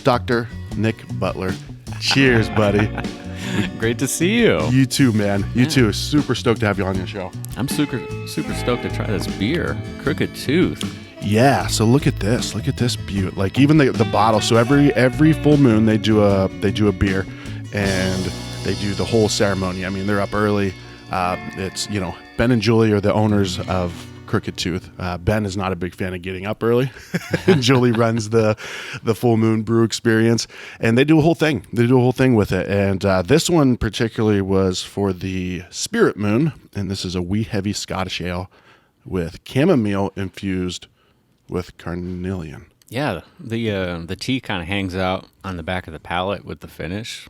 Dr. Nick Butler. Cheers, buddy. Great to see you. You too, man. You too. Super stoked to have you on your show. I'm super stoked to try this beer, Crooked Tooth. Yeah, so look at this. Look at this beaut. Like even the bottle. So every full moon they do a beer, and they do the whole ceremony. I mean, they're up early. It's Ben and Julie are the owners of Crooked Tooth. Ben is not a big fan of getting up early. Julie runs the full moon brew experience, and they do a whole thing. They do a whole thing with it. And this one particularly was for the Spirit Moon, and this is a wee heavy Scottish ale with chamomile infused with carnelian. Yeah, the tea kind of hangs out on the back of the palate with the finish.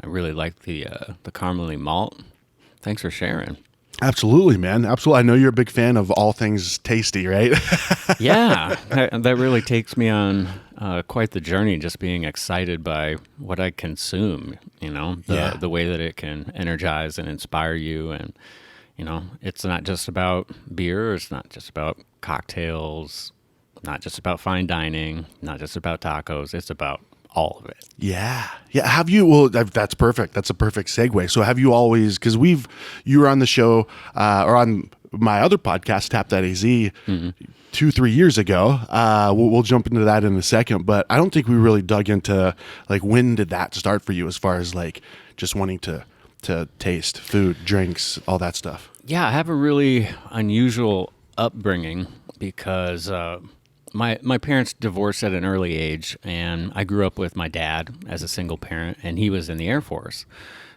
I really like the caramely malt. Thanks for sharing. Absolutely, man. Absolutely. I know you're a big fan of all things tasty, right? Yeah, that really takes me on quite the journey, just being excited by what I consume, the way that it can energize and inspire you. And, it's not just about beer. It's not just about cocktails, not just about fine dining, not just about tacos. It's about all of it. Yeah. Have you? Well, that's perfect. That's a perfect segue. So, have you always? Because you were on the show or on my other podcast, Tap.az, 2-3 years ago. We'll jump into that in a second. But I don't think we really dug into like when did that start for you, as far as like just wanting to taste food, drinks, all that stuff. Yeah, I have a really unusual upbringing because my parents divorced at an early age, and I grew up with my dad as a single parent, and he was in the Air Force.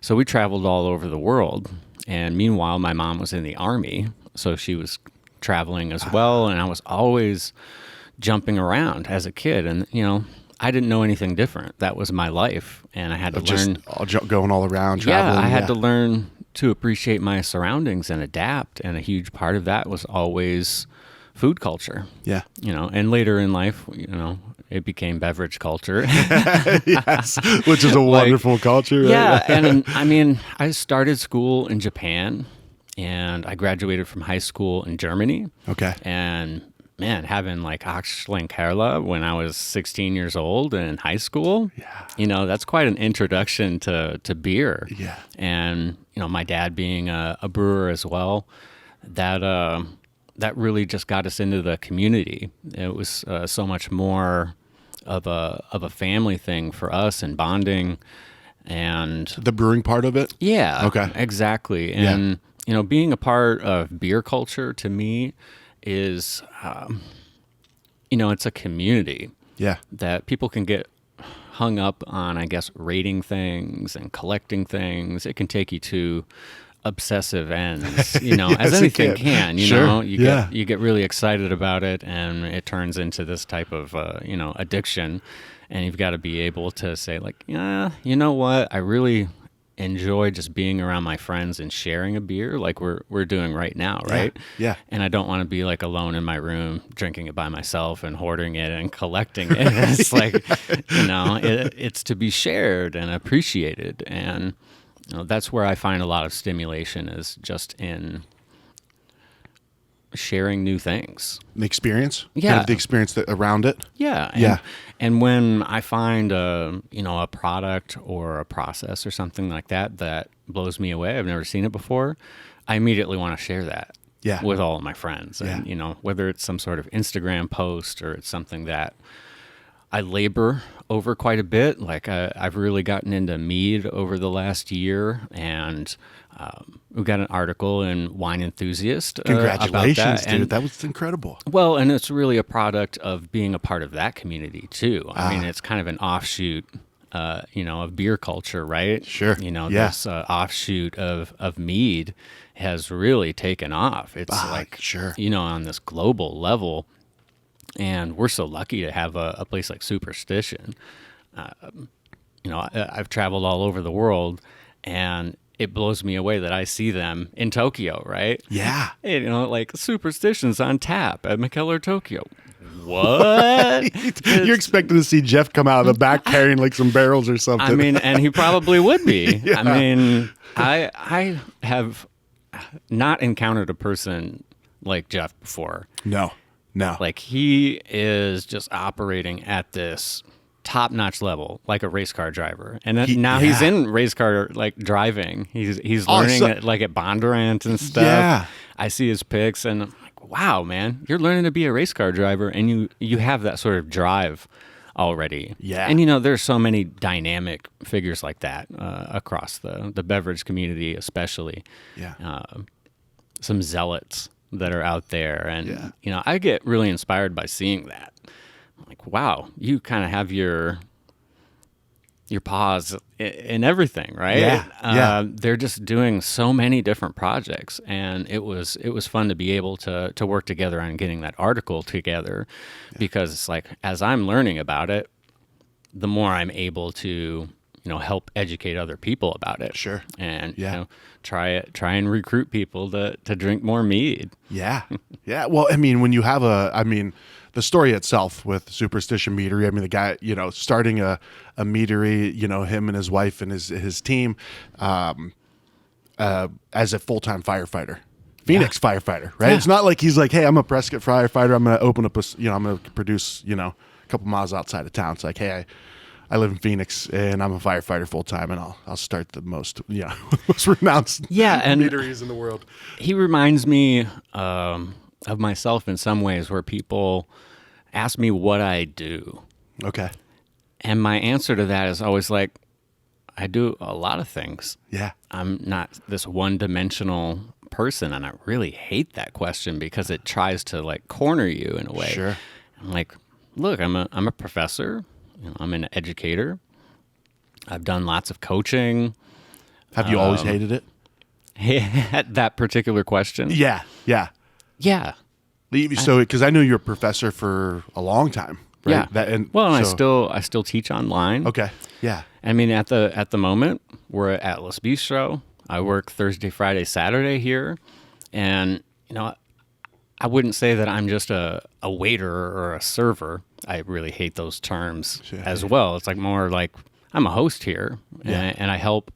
So we traveled all over the world, and meanwhile, my mom was in the Army, so she was traveling as well, and I was always jumping around as a kid, and, I didn't know anything different. That was my life, and I had to learn. Going all around, traveling. Yeah, I had to learn to appreciate my surroundings and adapt, and a huge part of that was always food culture. Yeah. And later in life, it became beverage culture. Yes, which is a wonderful culture. Right? Yeah, and I mean, I started school in Japan, and I graduated from high school in Germany. Okay. And man, having like Kerala when I was 16 years old and in high school, that's quite an introduction to beer. Yeah. And, my dad being a brewer as well, that really just got us into the community. It was so much more of a family thing for us, and bonding, and the brewing part of it. Yeah. Okay. Exactly. And being a part of beer culture to me is, it's a community. Yeah. That people can get hung up on, I guess, rating things and collecting things. It can take you to obsessive ends, Yes, as anything can, Sure. you get really excited about it, and it turns into this type of, addiction, and you've got to be able to say like, yeah, you know what? I really enjoy just being around my friends and sharing a beer like we're doing right now. Right. Yeah. And I don't want to be like alone in my room, drinking it by myself and hoarding it and collecting it. It's like, it's to be shared and appreciated. And, that's where I find a lot of stimulation, is just in sharing new things. The experience? Yeah. Kind of the experience around it? Yeah. And when I find a product or a process or something like that blows me away, I've never seen it before, I immediately want to share that with all of my friends. And, whether it's some sort of Instagram post or it's something that I labor over quite a bit. Like I've really gotten into mead over the last year, and we've got an article in Wine Enthusiast. Congratulations, about that. Dude! That was incredible. Well, and it's really a product of being a part of that community too. I mean, it's kind of an offshoot, of beer culture, right? Sure. This offshoot of mead has really taken off. It's on this global level. And we're so lucky to have a place like Superstition. I've traveled all over the world, and it blows me away that I see them in Tokyo, right? Yeah. Like Superstition's on tap at McKellar, Tokyo. What? You're expecting to see Jeff come out of the back carrying like some barrels or something. I mean, and he probably would be. Yeah. I mean, I have not encountered a person like Jeff before. No. Like, he is just operating at this top-notch level, like a race car driver. And then now he's in race car like driving. He's learning it like at Bondurant and stuff. Yeah. I see his pics and I'm like, wow, man, you're learning to be a race car driver, and you have that sort of drive already. Yeah. And there's so many dynamic figures like that across the beverage community, especially. Yeah. Some zealots that are out there, and I get really inspired by seeing that. I'm like, wow, you kind of have your paws in everything, right? Yeah. They're just doing so many different projects, and it was fun to be able to work together on getting that article together, because it's like, as I'm learning about it, the more I'm able to help educate other people about it. Sure. And try and recruit people to drink more mead. Yeah. Yeah. Well, I mean, when you have the story itself with Superstition Meadery, I mean, the guy, starting a meadery, him and his wife and his team, as a full-time firefighter, Phoenix firefighter, right? Yeah. It's not like he's like, hey, I'm a Prescott firefighter. I'm going to open up I'm going to produce, a couple miles outside of town. It's like, hey, I live in Phoenix and I'm a firefighter full time, and I'll start the most most renounced and meaderies in the world. He reminds me of myself in some ways, where people ask me what I do. Okay. And my answer to that is always like, I do a lot of things. Yeah. I'm not this one-dimensional person, and I really hate that question because it tries to like corner you in a way. Sure. I'm like, look, I'm a professor. I'm an educator. I've done lots of coaching. Have you always hated it? That particular question? Yeah. Yeah. Yeah. So, because I knew you were a professor for a long time, right? Yeah. I still teach online. Okay. Yeah. I mean, at the moment, we're at Atlas Bistro. I work Thursday, Friday, Saturday here, and I wouldn't say that I'm just a waiter or a server. I really hate those terms as well. It's like more like I'm a host here, and I help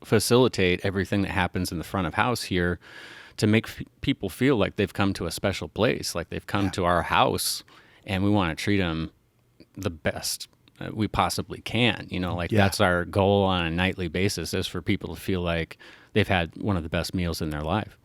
facilitate everything that happens in the front of house here to make people feel like they've come to a special place, like they've come to our house, and we want to treat them the best we possibly can. That's our goal on a nightly basis, is for people to feel like they've had one of the best meals in their life.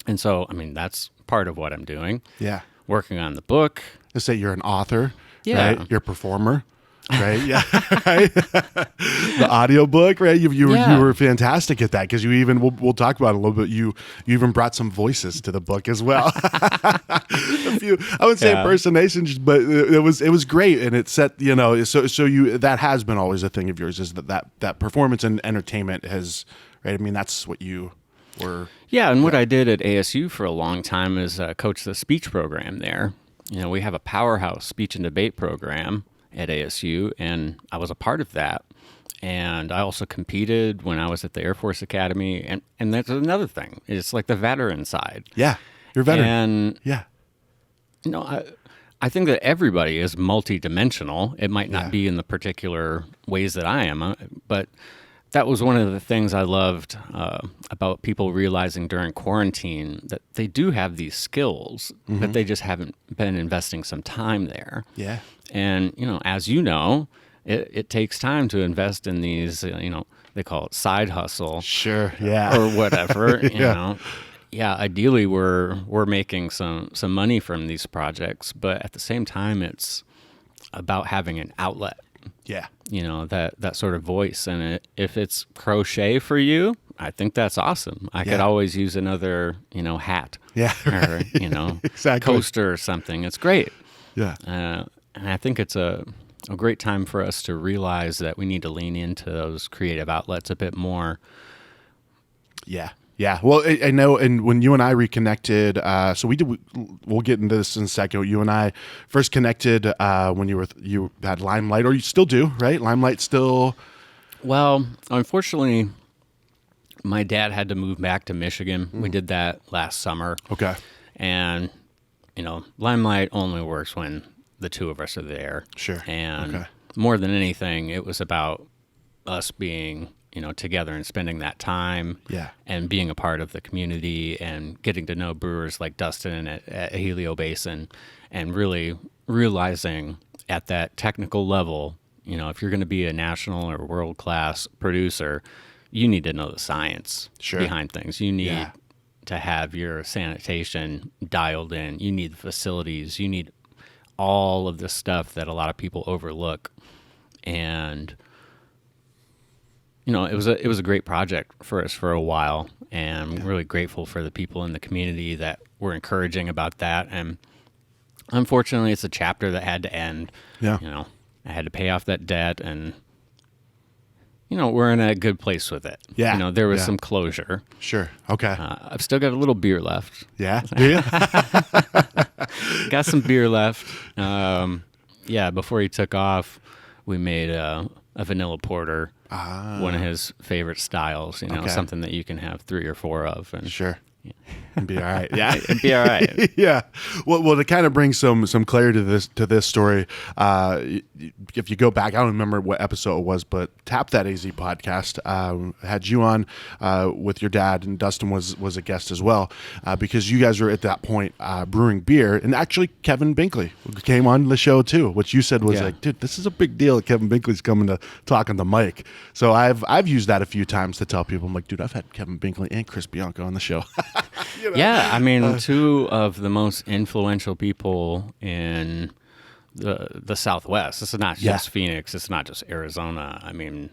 And so, I mean, that's part of what I'm doing. Yeah. Working on the book. Let's say you're an author, Yeah. right? You're a performer, right? Yeah. Right? The audiobook, right? You were fantastic at that, because you even, we'll talk about it a little bit. You even brought some voices to the book as well. A few, I wouldn't say impersonations, but it was great. And it set, so you, that has been always a thing of yours, is that performance and entertainment has, right? I mean, that's what you were. Yeah, and what I did at ASU for a long time is coach the speech program there. We have a powerhouse speech and debate program at ASU, and I was a part of that. And I also competed when I was at the Air Force Academy, and that's another thing. It's like the veteran side. Yeah, you're a veteran. And yeah, I think that everybody is multidimensional. It might not be in the particular ways that I am, but that was one of the things I loved about people realizing during quarantine, that they do have these skills, but they just haven't been investing some time there. Yeah. And, as it takes time to invest in these, they call it side hustle. Sure. Yeah. Or whatever, Yeah, ideally we're making some money from these projects, but at the same time, it's about having an outlet. Yeah. That sort of voice. And if it's crochet for you, I think that's awesome. I could always use another, hat. Yeah. Or, exactly. coaster or something. It's great. Yeah. And I think it's a great time for us to realize that we need to lean into those creative outlets a bit more. Yeah. Yeah. Well, I know. And when you and I reconnected, so we'll get into this in a second. You and I first connected when you had Limelight, or you still do, right? Limelight still. Well, unfortunately, my dad had to move back to Michigan. We did that last summer. Okay. And, Limelight only works when the two of us are there. Sure. And more than anything, it was about us being together and spending that time, and being a part of the community and getting to know brewers like Dustin at Helio Basin, and really realizing at that technical level, if you're going to be a national or world class producer, you need to know the science behind things. You need to have your sanitation dialed in. You need the facilities. You need all of the stuff that a lot of people overlook. And it was a great project for us for a while, and I'm really grateful for the people in the community that were encouraging about that. And unfortunately, it's a chapter that had to end. Yeah. I had to pay off that debt, and we're in a good place with it. Yeah. There was some closure. Sure. Okay. I've still got a little beer left. Yeah. Do you? Got some beer left. Before he took off, we made a vanilla porter, one of his favorite styles, something that you can have 3 or 4 of. And sure. And be all right. Yeah. It'd be all right. Yeah. Well, to kind of bring some clarity to this story, if you go back, I don't remember what episode it was, but Tap That AZ podcast had you on with your dad, and Dustin was a guest as well, because you guys were at that point brewing beer, and actually Kevin Binkley came on the show too, which you said was like, dude, this is a big deal. Kevin Binkley's coming to talk on the mic. So I've used that a few times to tell people, I'm like, dude, I've had Kevin Binkley and Chris Bianco on the show. Yeah, I mean, 2 of the most influential people in the Southwest. This is not just Phoenix. It's not just Arizona. I mean,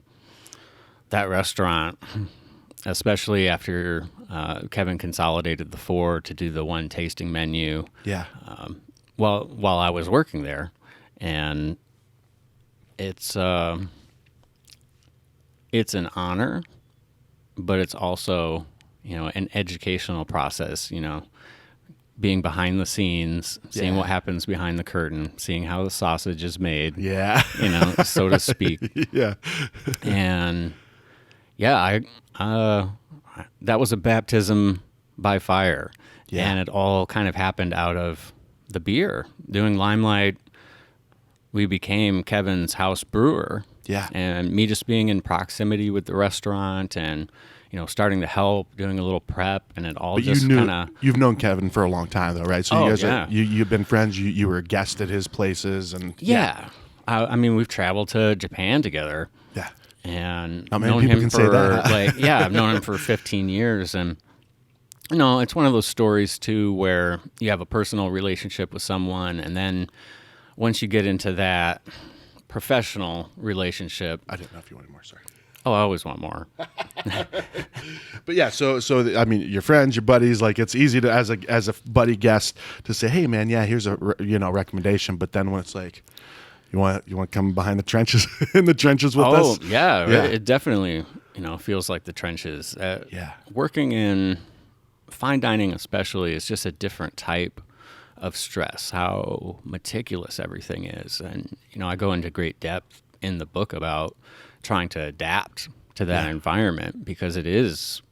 that restaurant, especially after Kevin consolidated the 4 to do the one tasting menu. Yeah. While I was working there, and it's an honor, but it's also an educational process, being behind the scenes, seeing what happens behind the curtain, seeing how the sausage is made, so to speak. Yeah. And that was a baptism by fire. Yeah. And it all kind of happened out of the beer. Doing Limelight, we became Kevin's house brewer. Yeah. And me just being in proximity with the restaurant and starting to help, doing a little prep, and it all just kind of... You've known Kevin for a long time, though, right? So you guys you've been friends. You were a guest at his places, and I mean, we've traveled to Japan together. Yeah, and not many people can say that. I've known him for 15 years, and it's one of those stories too where you have a personal relationship with someone, and then once you get into that professional relationship, I didn't know if you wanted more. Sorry. Oh, I always want more. But yeah, so I mean, your friends, your buddies, like it's easy to as a buddy guest to say, hey man, here's a recommendation. But then when it's like, you want to come behind the trenches in the trenches with us? Oh yeah, it definitely feels like the trenches. Working in fine dining especially is just a different type of stress. How meticulous everything is, and I go into great depth in the book about trying to adapt to that environment, because it is,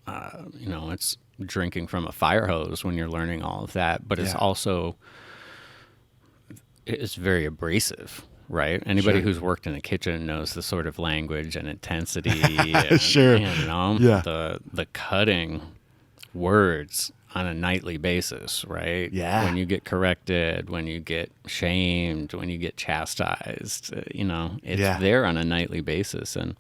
it's drinking from a fire hose when you're learning all of that, but it's also, it's very abrasive, right? Anybody who's worked in a kitchen knows the sort of language and intensity, and, the cutting words on a nightly basis, right? Yeah. When you get corrected, when you get shamed, when you get chastised, it's there on a nightly basis. And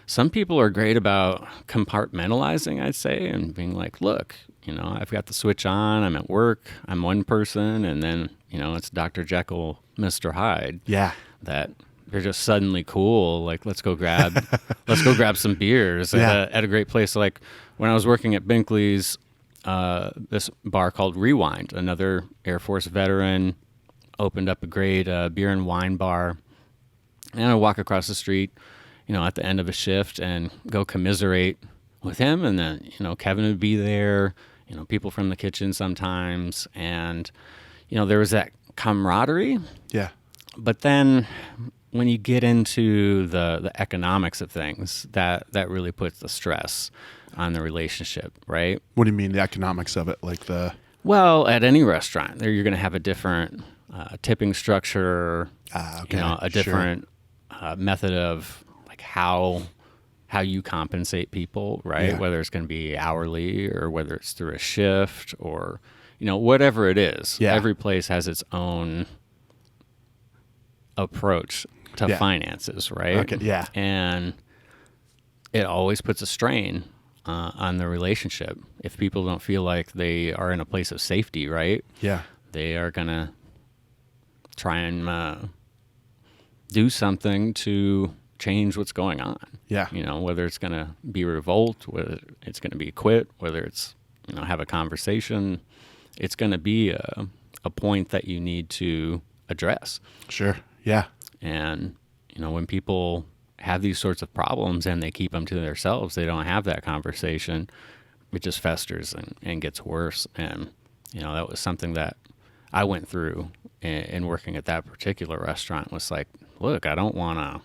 some people are great about compartmentalizing, I'd say, and being like, look, I've got the switch on, I'm at work, I'm one person, and then, it's Dr. Jekyll, Mr. Hyde. Yeah. That they're just suddenly cool. Like, let's go grab some beers at a great place. Like when I was working at Binkley's, this bar called Rewind, another Air Force veteran, opened up a great beer and wine bar. And I walk across the street, at the end of a shift and go commiserate with him. And then, Kevin would be there, people from the kitchen sometimes. And, there was that camaraderie. Yeah. But then when you get into the economics of things, that really puts the stress on the relationship, right? What do you mean, the economics of it? Well, at any restaurant, there you're going to have a different tipping structure, a different method of like how you compensate people, right? Yeah. Whether it's going to be hourly or whether it's through a shift or whatever it is. Yeah. Every place has its own approach to finances, right? Okay, yeah. And it always puts a strain on the relationship. If people don't feel like they are in a place of safety, right? Yeah. They are going to try and do something to change what's going on. Yeah. You know, whether it's going to be revolt, whether it's going to be quit, whether it's, you know, have a conversation, it's going to be a point that you need to address. Sure. Yeah. And, you know, when people have these sorts of problems and they keep them to themselves, they don't have that conversation, it just festers and gets worse. And, you know, that was something that I went through in working at that particular restaurant. Was like, look, I don't want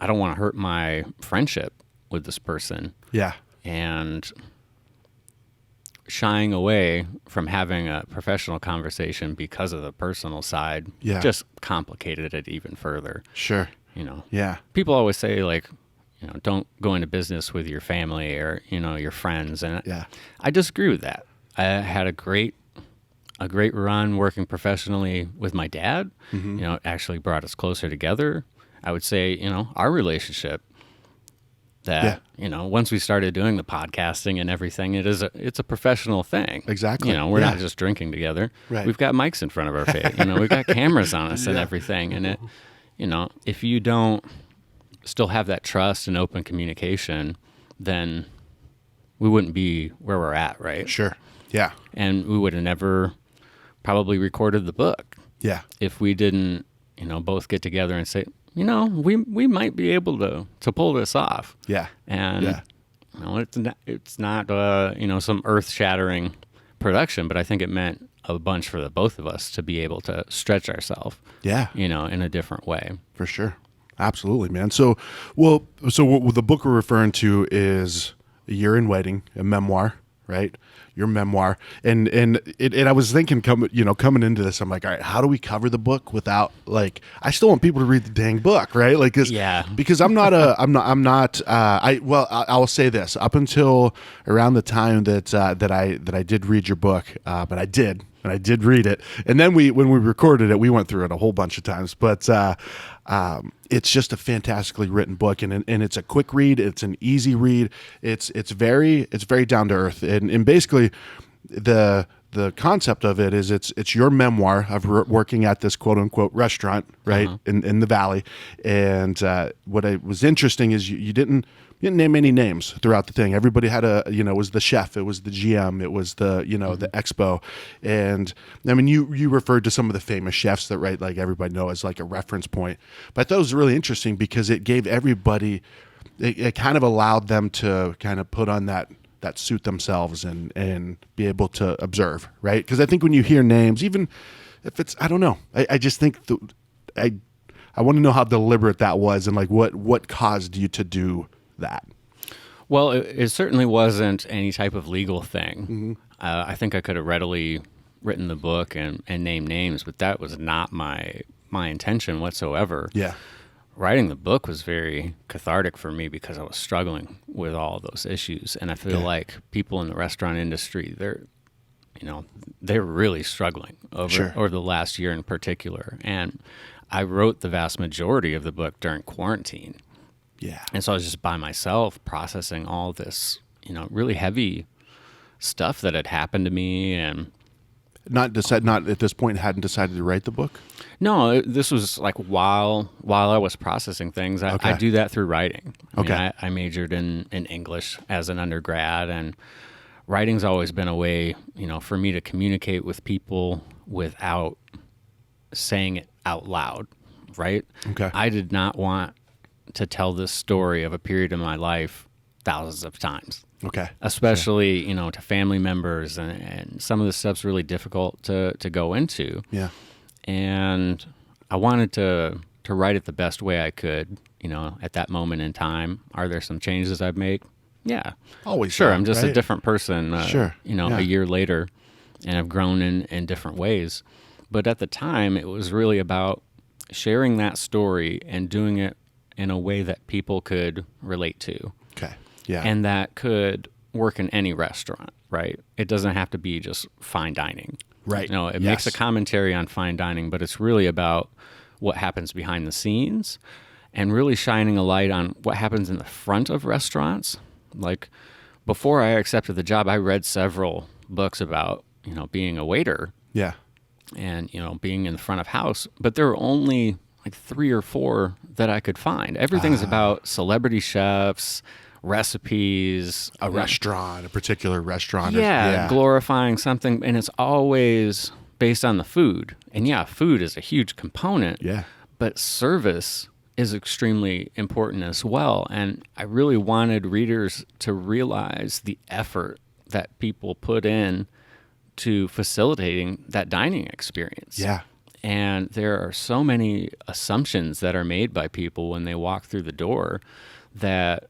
to hurt my friendship with this person. Yeah. And shying away from having a professional conversation because of the personal side just complicated it even further. Sure. You know, Yeah. people always say, like, you know, don't go into business with your family or, you know, your friends. And I disagree with that. I had a great run working professionally with my dad. Mm-hmm. You know, it actually brought us closer together. I would say, you know, our relationship that, you know, once we started doing the podcasting and everything, it's a professional thing. Exactly. You know, we're not just drinking together. Right. We've got mics in front of our face. You know, we've got cameras on us and everything. And it, you know, if you don't still have that trust and open communication, then we wouldn't be where we're at, right? Sure. Yeah. And we would have never probably recorded the book. Yeah. If we didn't, you know, both get together and say, you know, we might be able to pull this off. Yeah. And you know, it's not you know, some earth-shattering production, but I think it meant a bunch for the both of us to be able to stretch ourselves. Yeah. You know, in a different way. For sure. Absolutely, man. So what the book we're referring to is A Year in Waiting, a memoir, right? Your memoir. And I was thinking, coming into this, I'm like, all right, how do we cover the book without, like, I still want people to read the dang book, right? Like, because I will say this, up until around the time that I did read your book, but I did read it. And then when we recorded it, we went through it a whole bunch of times, but it's just a fantastically written book, and it's a quick read. It's an easy read. It's very down to earth, and basically the concept of it is it's your memoir of working at this quote unquote restaurant, right, in the Valley. And what was interesting is you didn't name any names throughout the thing. Everybody had it was the chef, it was the GM, it was the expo. And I mean, you referred to some of the famous chefs that, right, like everybody knows as like a reference point. But I thought it was really interesting because it gave everybody, it kind of allowed them to kind of put on that suit themselves and be able to observe, right? Because I think when you hear names, even if it's, I don't know, I just think I want to know how deliberate that was and like what caused you to do that. Well, it certainly wasn't any type of legal thing. I think I could have readily written the book and named names, but that was not my intention whatsoever. Yeah. Writing the book was very cathartic for me because I was struggling with all of those issues. And I feel like people in the restaurant industry, they're really struggling over the last year in particular. And I wrote the vast majority of the book during quarantine. Yeah. And so I was just by myself processing all this, really heavy stuff that had happened to me, and not at this point hadn't decided to write the book. No, this was like while I was processing things. I do that through writing. I majored in English as an undergrad, and writing's always been a way, for me to communicate with people without saying it out loud, right? Okay. I did not want to tell this story of a period in my life thousands of times. Okay. Especially, to family members, and some of this stuff's really difficult to go into. Yeah. And I wanted to write it the best way I could, at that moment in time. Are there some changes I've made? Yeah. Always. Sure. I'm just right? a different person, a year later, and I've grown in different ways. But at the time, it was really about sharing that story and doing it in a way that people could relate to. Okay. Yeah. And that could work in any restaurant, right? It doesn't have to be just fine dining. Right. You know, it makes a commentary on fine dining, but it's really about what happens behind the scenes and really shining a light on what happens in the front of restaurants. Like, before I accepted the job, I read several books about, you know, being a waiter. Yeah. And, you know, being in the front of house, but there were only like 3 or 4 that I could find. Everything's about celebrity chefs, recipes, A restaurant, a particular restaurant. yeah, glorifying something, and it's always based on the food. And yeah, food is a huge component. Yeah. But service is extremely important as well. And I really wanted readers to realize the effort that people put in to facilitating that dining experience. Yeah. And there are so many assumptions that are made by people when they walk through the door that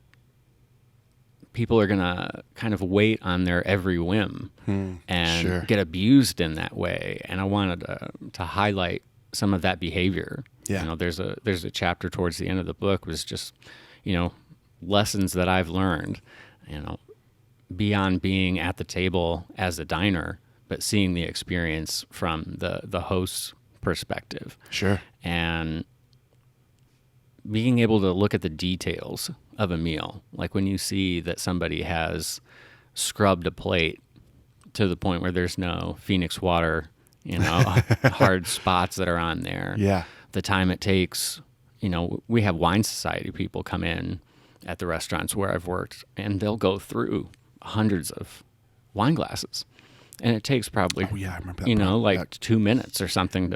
people are going to kind of wait on their every whim and get abused in that way. And I wanted to highlight some of that behavior. Yeah. You know, there's a chapter towards the end of the book was just, you know, lessons that I've learned, you know, beyond being at the table as a diner, but seeing the experience from the host's perspective. Sure. And being able to look at the details of a meal. Like when you see that somebody has scrubbed a plate to the point where there's no Phoenix water, you know, hard spots that are on there. Yeah. The time it takes, you know, we have wine society people come in at the restaurants where I've worked, and they'll go through hundreds of wine glasses. And it takes probably, I remember that you know, part. like 2 minutes or something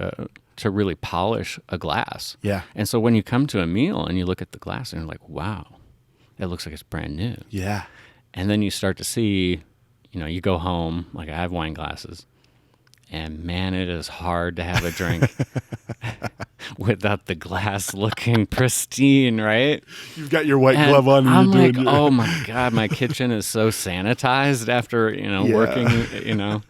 to really polish a glass. Yeah. And so when you come to a meal and you look at the glass and you're like, wow, it looks like it's brand new. Yeah. And then you start to see, you know, you go home, like I have wine glasses, and man, it is hard to have a drink without the glass looking pristine, right? You've got your white And glove on. And I'm you're like, doing oh my God, my kitchen is so sanitized after, you know, working, you know.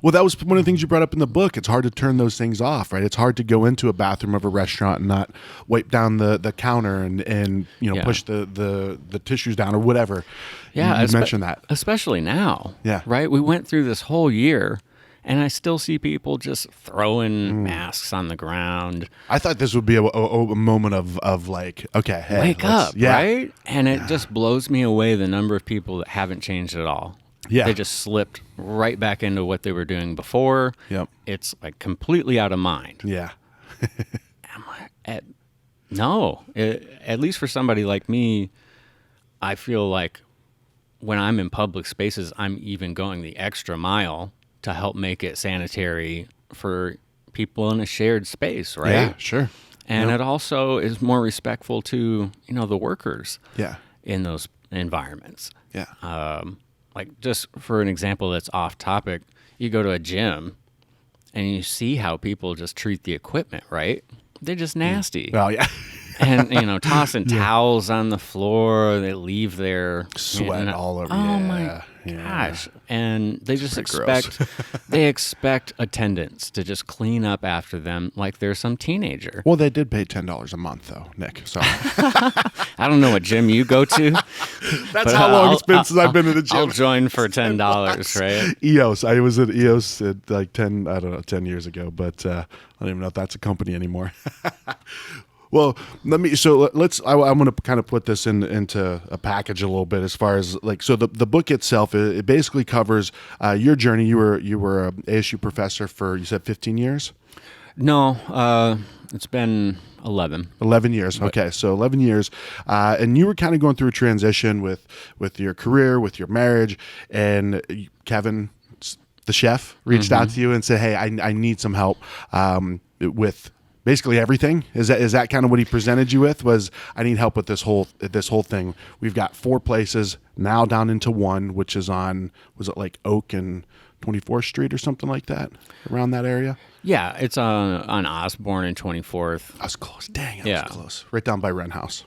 Well, that was one of the things you brought up in the book. It's hard to turn those things off, right? It's hard to go into a bathroom of a restaurant and not wipe down the counter and you know, push the tissues down or whatever. Yeah, you mentioned that. Especially now. Yeah. Right? We went through this whole year, and I still see people just throwing masks on the ground. I thought this would be a moment of like, okay, hey, Wake up, yeah. right? And it just blows me away the number of people that haven't changed at all. Yeah. They just slipped right back into what they were doing before. Yep. It's like completely out of mind. Yeah. No, at least for somebody like me, I feel like when I'm in public spaces, I'm even going the extra mile to help make it sanitary for people in a shared space, right? Yeah, sure. And it also is more respectful to, you know, the workers Yeah. in those environments. Yeah. Like, just for an example that's off topic, you go to a gym and you see how people just treat the equipment, right? They're just nasty. Well, yeah. And, you know, tossing towels on the floor. They leave their Sweat all over. Oh my gosh! And they just expect they expect attendants to just clean up after them like they're some teenager. Well, they did pay $10 a month, though, Nick. So I don't know what gym you go to. That's how long it's been since I've been to the gym. I'll join for $10, right? EOS. I was at EOS at like 10 years ago, but I don't even know if that's a company anymore. Well, let's. I want to kind of put this into a package a little bit as far as like. So the book itself, it basically covers your journey. You were a ASU professor for, you said, 15 years. No, it's been 11. 11 years. Okay, so 11 years, and you were kind of going through a transition with your career, with your marriage, and Kevin, the chef, reached out to you and said, "Hey, I need some help with." Basically everything. Is that kind of what he presented you with? Was, I need help with this whole thing. We've got 4 places now down into 1, which is on, was it like Oak and 24th Street or something like that, around that area? Yeah, it's on Osborne and 24th. I was close. Dang, I was close. Right down by Wren House.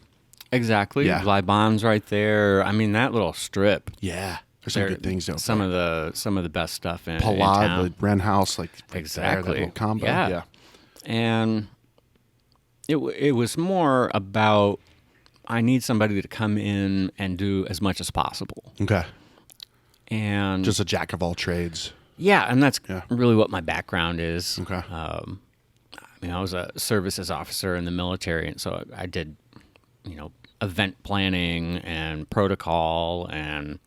Exactly. Yeah. Libon's right there. I mean, that little strip. Yeah. There's some good things. Some of the best stuff in Palad, town. the Wren House, like exactly. There, that little combo. Yeah. And it was more about, I need somebody to come in and do as much as possible. Okay. And just a jack of all trades. Yeah, and that's really what my background is. Okay. I was a services officer in the military, and so I did, event planning and protocol and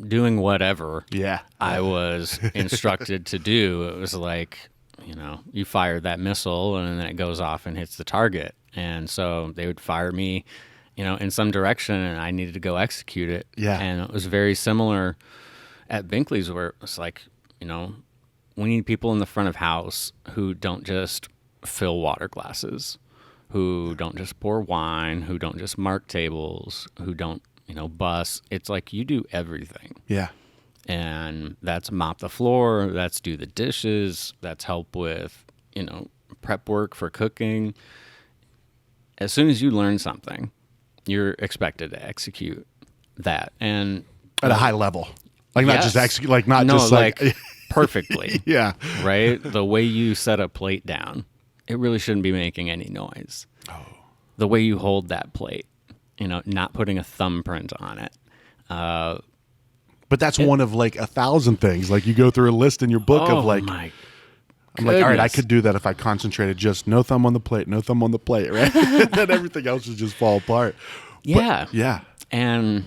doing whatever I was instructed to do. It was like, you fire that missile and then it goes off and hits the target. And so they would fire me, in some direction, and I needed to go execute it. Yeah. And it was very similar at Binkley's, where it's like, we need people in the front of house who don't just fill water glasses, who don't just pour wine, who don't just mark tables, who don't, bus. It's like you do everything. Yeah. And that's mop the floor, that's do the dishes, that's help with, prep work for cooking. As soon as you learn something, you're expected to execute that. And at a high level. Like not just execute, like not just like perfectly. Yeah. Right? The way you set a plate down, it really shouldn't be making any noise. Oh. The way you hold that plate, not putting a thumbprint on it. But that's one of like 1,000 things. Like you go through a list in your book of like, my I'm like, all right, I could do that if I concentrated, just no thumb on the plate, right? Then everything else would just fall apart. Yeah. But, yeah. And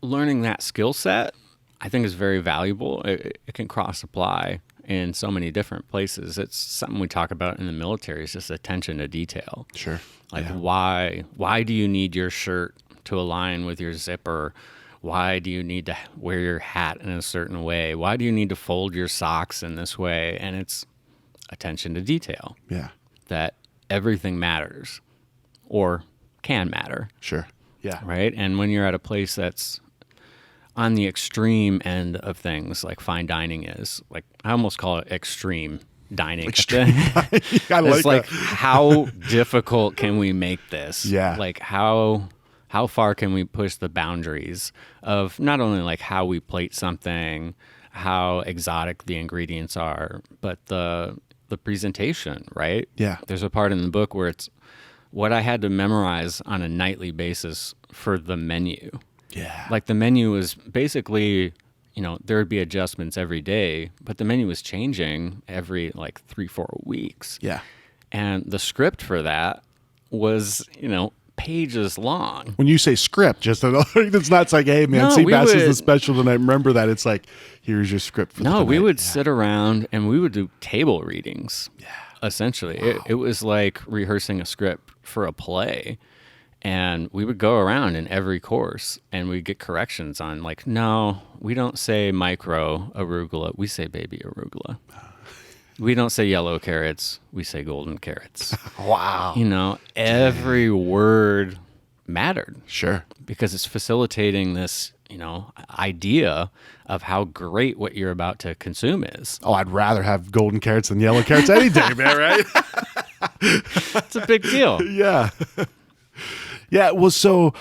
learning that skill set, I think, is very valuable. It can cross apply in so many different places. It's something we talk about in the military. It's just attention to detail. Sure. Like why do you need your shirt to align with your zipper? Why do you need to wear your hat in a certain way? Why do you need to fold your socks in this way? And it's attention to detail. Yeah. That everything matters or can matter. Sure. Yeah. Right? And when you're at a place that's on the extreme end of things, like fine dining is, like I almost call it extreme dining. Extreme dining. I like it's like, that. how difficult can we make this? Yeah. Like how far can we push the boundaries of not only like how we plate something, how exotic the ingredients are, but the presentation, right? Yeah. There's a part in the book where it's what I had to memorize on a nightly basis for the menu. Yeah. Like the menu was basically, there would be adjustments every day, but the menu was changing every like 3-4 weeks. Yeah. And the script for that was, pages long. When you say script, just it's not like, hey man, No, Seabass is the special tonight. Remember that. It's like, here's your script for No, tonight. we would sit around and we would do table readings. Yeah. Essentially. Wow. It was like rehearsing a script for a play. And we would go around in every course and we'd get corrections on like, no, we don't say micro arugula. We say baby arugula. We don't say yellow carrots. We say golden carrots. Wow. Every word mattered. Sure. Because it's facilitating this, idea of how great what you're about to consume is. Oh, I'd rather have golden carrots than yellow carrots any day, man, right? It's a big deal. Yeah. Yeah, well, so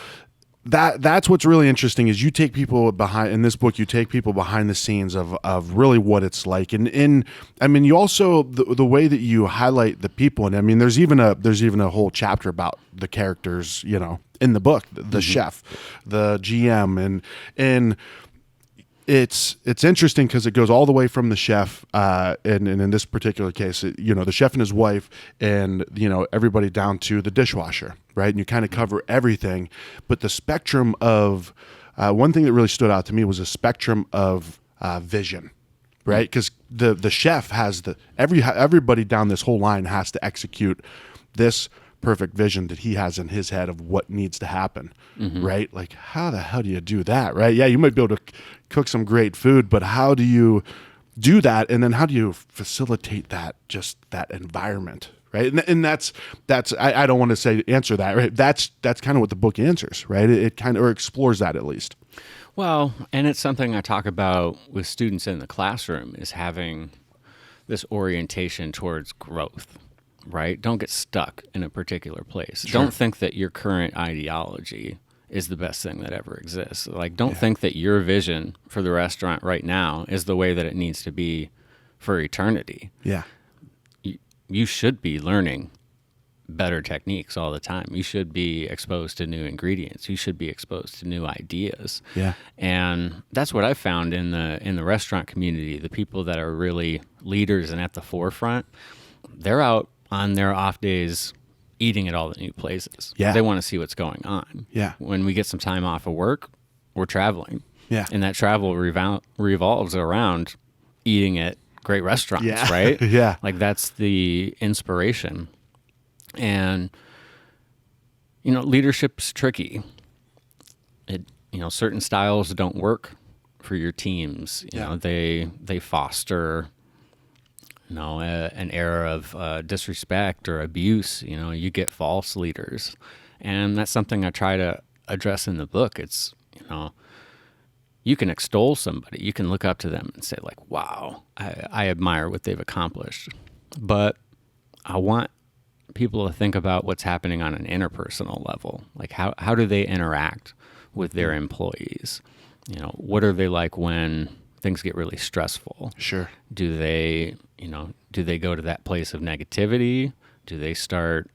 that's what's really interesting is you take people behind in this book. You take people behind the scenes of really what it's like, and I mean, you also the way that you highlight the people, and I mean, there's even a whole chapter about the characters, in the book, the chef, the GM, and it's interesting because it goes all the way from the chef, and in this particular case, the chef and his wife, and everybody down to the dishwasher, right? And you kind of cover everything, but the spectrum of one thing that really stood out to me was a spectrum of vision, right? Because the chef has everybody down this whole line has to execute this perfect vision that he has in his head of what needs to happen, right? Like, how the hell do you do that, right? Yeah, you might be able to cook some great food, but how do you do that? And then how do you facilitate that environment, right? And that's I don't want to say answer that, right? That's kind of what the book answers, right? It kind of or explores that at least. Well, and it's something I talk about with students in the classroom is having this orientation towards growth. Right? Don't get stuck in a particular place. Sure. Don't think that your current ideology is the best thing that ever exists. Like, don't think that your vision for the restaurant right now is the way that it needs to be for eternity. Yeah. You should be learning better techniques all the time. You should be exposed to new ingredients. You should be exposed to new ideas. Yeah. And that's what I found in the restaurant community. The people that are really leaders and at the forefront, they're out on their off days eating at all the new places. Yeah. They want to see what's going on. Yeah. When we get some time off of work, we're traveling. Yeah. And that travel revolves around eating at great restaurants, Yeah. right? Yeah. Like that's the inspiration. And, leadership's tricky. Certain styles don't work for your teams. They foster, an era of disrespect or abuse. You get false leaders. And that's something I try to address in the book. It's, you can extol somebody. You can look up to them and say like, wow, I admire what they've accomplished. But I want people to think about what's happening on an interpersonal level. Like how do they interact with their employees? What are they like when things get really stressful? Sure. Do they go to that place of negativity? Do they start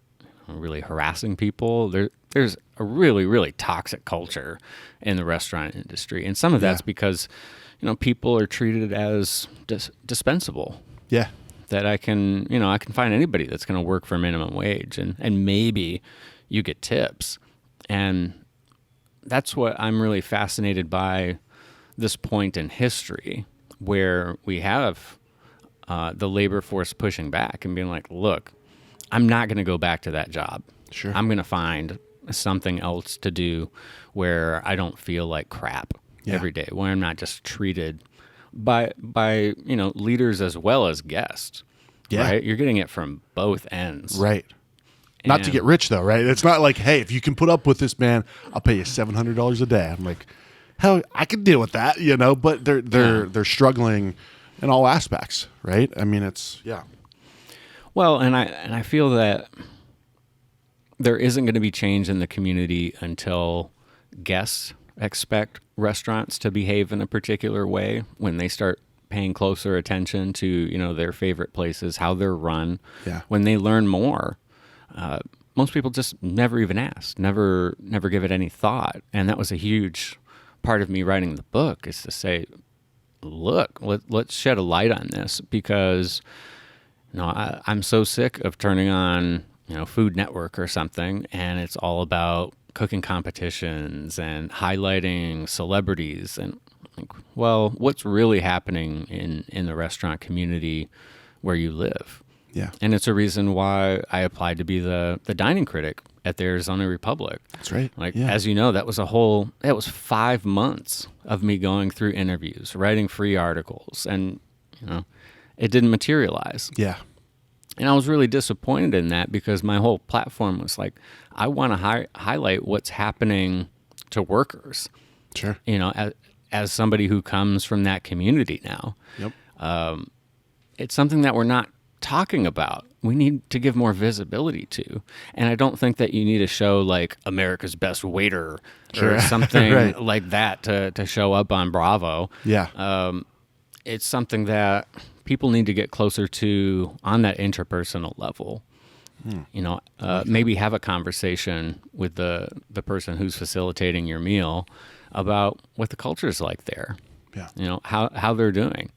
really harassing people? There's a really, really toxic culture in the restaurant industry. And some of that's because, people are treated as dispensable. Yeah. That I can find anybody that's going to work for minimum wage and maybe you get tips. And that's what I'm really fascinated by this point in history where we have the labor force pushing back and being like, look, I'm not going to go back to that job. Sure. I'm going to find something else to do where I don't feel like crap every day, where I'm not just treated by leaders as well as guests. Yeah. Right? You're getting it from both ends. Right. Not to get rich though, right? It's not like, hey, if you can put up with this, man, I'll pay you $700 a day. I'm like, hell, I can deal with that, but they're struggling in all aspects, right? I mean, it's Well, and I feel that there isn't going to be change in the community until guests expect restaurants to behave in a particular way when they start paying closer attention to, their favorite places, how they're run. Yeah. When they learn more, most people just never even ask, never give it any thought. And that was a huge part of me writing the book is to say, look, let's shed a light on this because, I'm so sick of turning on, Food Network or something, and it's all about cooking competitions and highlighting celebrities and like, well, what's really happening in the restaurant community where you live? Yeah. And it's a reason why I applied to be the dining critic at the Arizona Republic. That's right. As you know, that was 5 months of me going through interviews, writing free articles, and, it didn't materialize. Yeah. And I was really disappointed in that because my whole platform was like, I want to highlight what's happening to workers. Sure. As somebody who comes from that community now. Yep. It's something that we're not talking about. We need to give more visibility to. And I don't think that you need to show like America's Best Waiter or something right. like that to show up on Bravo. Yeah. It's something that people need to get closer to on that interpersonal level. Maybe have a conversation with the person who's facilitating your meal about what the culture is like there. Yeah. How they're doing.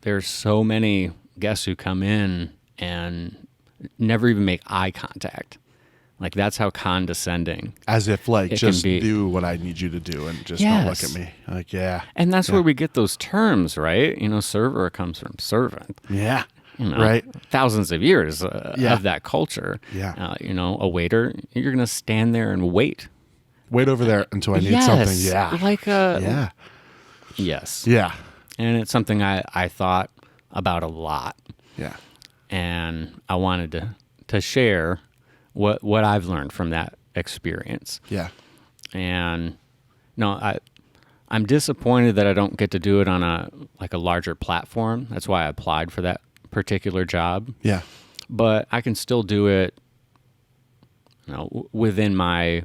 There's so many guests who come in and never even make eye contact. Like that's how condescending. As if like it just can be. do what I need you to do and just don't look at me. Like, yeah. And that's where we get those terms, right? Server comes from servant. Yeah. Right. Thousands of years of that culture. Yeah. A waiter, you're going to stand there and wait. Wait over there until I need something. Yeah. Yeah. Yes. Yeah. And it's something I thought about a lot. Yeah. And I wanted to share what I've learned from that experience. Yeah. And I'm disappointed that I don't get to do it on a larger platform. That's why I applied for that particular job. Yeah. But I can still do it, within my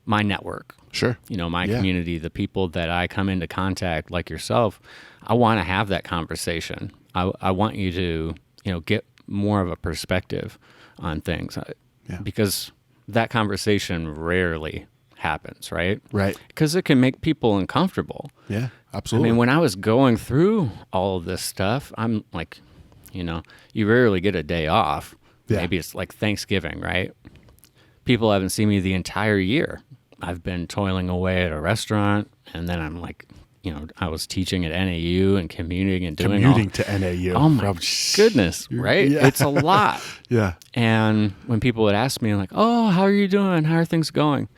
network. Sure. My community, the people that I come into contact, like yourself. I want to have that conversation. I want you to, more of a perspective on things. Yeah. Because that conversation rarely happens, right? Right. Because it can make people uncomfortable. Yeah, absolutely. I mean, when I was going through all of this stuff, I'm like, you rarely get a day off. Yeah. Maybe it's like Thanksgiving, right? People haven't seen me the entire year. I've been toiling away at a restaurant, and then I'm like, I was teaching at NAU and commuting and doing Commuting to NAU. Oh my goodness, right? Yeah. It's a lot. Yeah. And when people would ask me like, "Oh, how are you doing? How are things going?"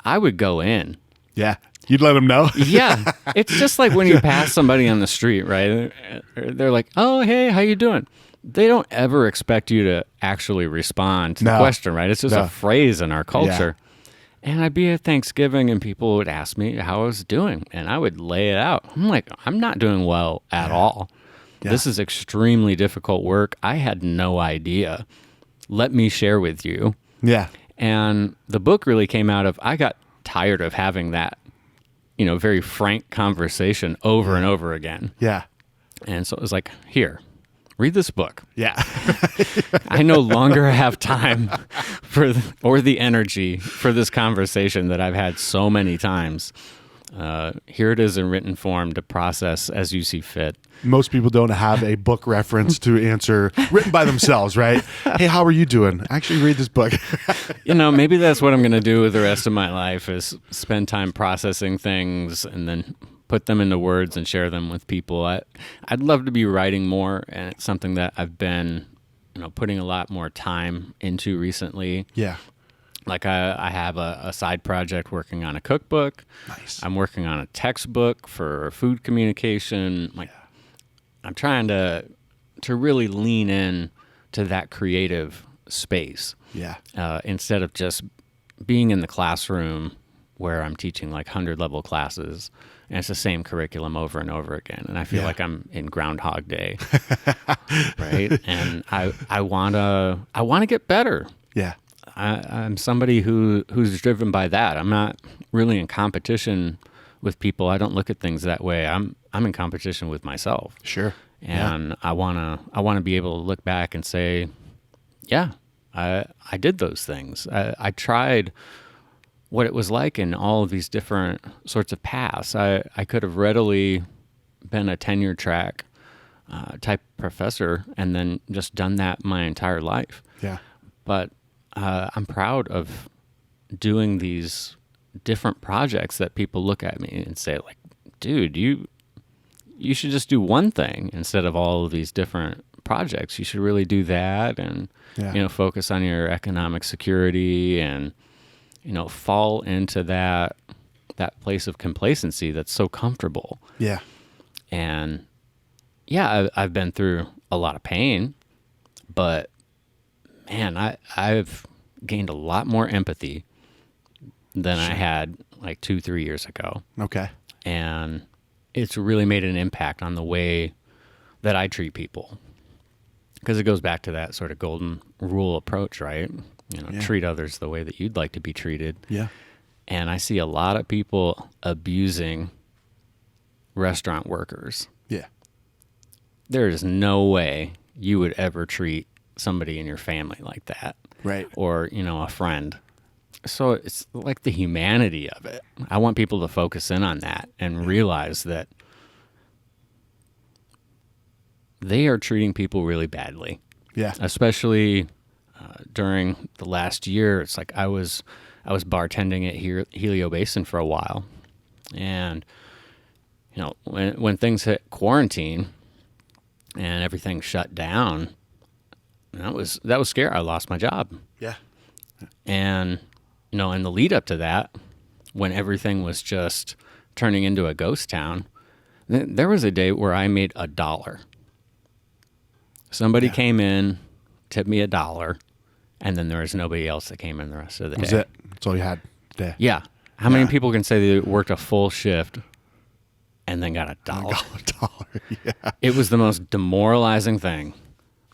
I would go in. Yeah. You'd let them know? Yeah. It's just like when you pass somebody on the street, right? They're like, "Oh, hey, how you doing?" They don't ever expect you to actually respond to the question, right? It's just a phrase in our culture. Yeah. And I'd be at Thanksgiving and people would ask me how I was doing, and I would lay it out. I'm like, I'm not doing well at all. Yeah. This is extremely difficult work. I had no idea. Let me share with you. Yeah. And the book really came out of, I got tired of having that, very frank conversation over and over again. Yeah. And so it was like, here, read this book. Yeah. I no longer have time or the energy for this conversation that I've had so many times. Here it is in written form to process as you see fit. Most people don't have a book reference to answer written by themselves, right? Hey, how are you doing? Actually, read this book. Maybe that's what I'm going to do with the rest of my life is spend time processing things and then put them into words and share them with people. I'd love to be writing more, and it's something that I've been, putting a lot more time into recently. Yeah. Like I have a side project working on a cookbook. Nice. I'm working on a textbook for food communication. I'm trying to really lean in to that creative space. Yeah. Instead of just being in the classroom where I'm teaching like 100-level classes and it's the same curriculum over and over again. And I feel like I'm in Groundhog Day, right? And I wanna get better. Yeah. I'm somebody who's driven by that. I'm not really in competition with people. I don't look at things that way. I'm in competition with myself. Sure. And I wanna be able to look back and say, yeah, I did those things. I tried what it was like in all of these different sorts of paths. I could have readily been a tenure track type professor and then just done that my entire life. Yeah. But I'm proud of doing these different projects that people look at me and say like, dude, you should just do one thing instead of all of these different projects. You should really do that and, focus on your economic security and, fall into that place of complacency that's so comfortable. Yeah. And I've been through a lot of pain, but man, I've gained a lot more empathy than I had like 2-3 years ago. Okay. And it's really made an impact on the way that I treat people. Because it goes back to that sort of golden rule approach, right? Treat others the way that you'd like to be treated. Yeah. And I see a lot of people abusing restaurant workers. Yeah. There is no way you would ever treat somebody in your family like that. Right. Or, a friend. So it's like the humanity of it. I want people to focus in on that and realize that they are treating people really badly. Yeah. Especially during the last year. It's like I was bartending at Helio Basin for a while. And, when things hit quarantine and everything shut down, that was scary. I lost my job. Yeah. And, in the lead up to that, when everything was just turning into a ghost town, there was a day where I made $1. Somebody came in, tipped me $1, and then there was nobody else that came in the rest of the day. That was it. That's all you had today. Yeah. How many people can say they worked a full shift and then got $1? $1. Yeah. It was the most demoralizing thing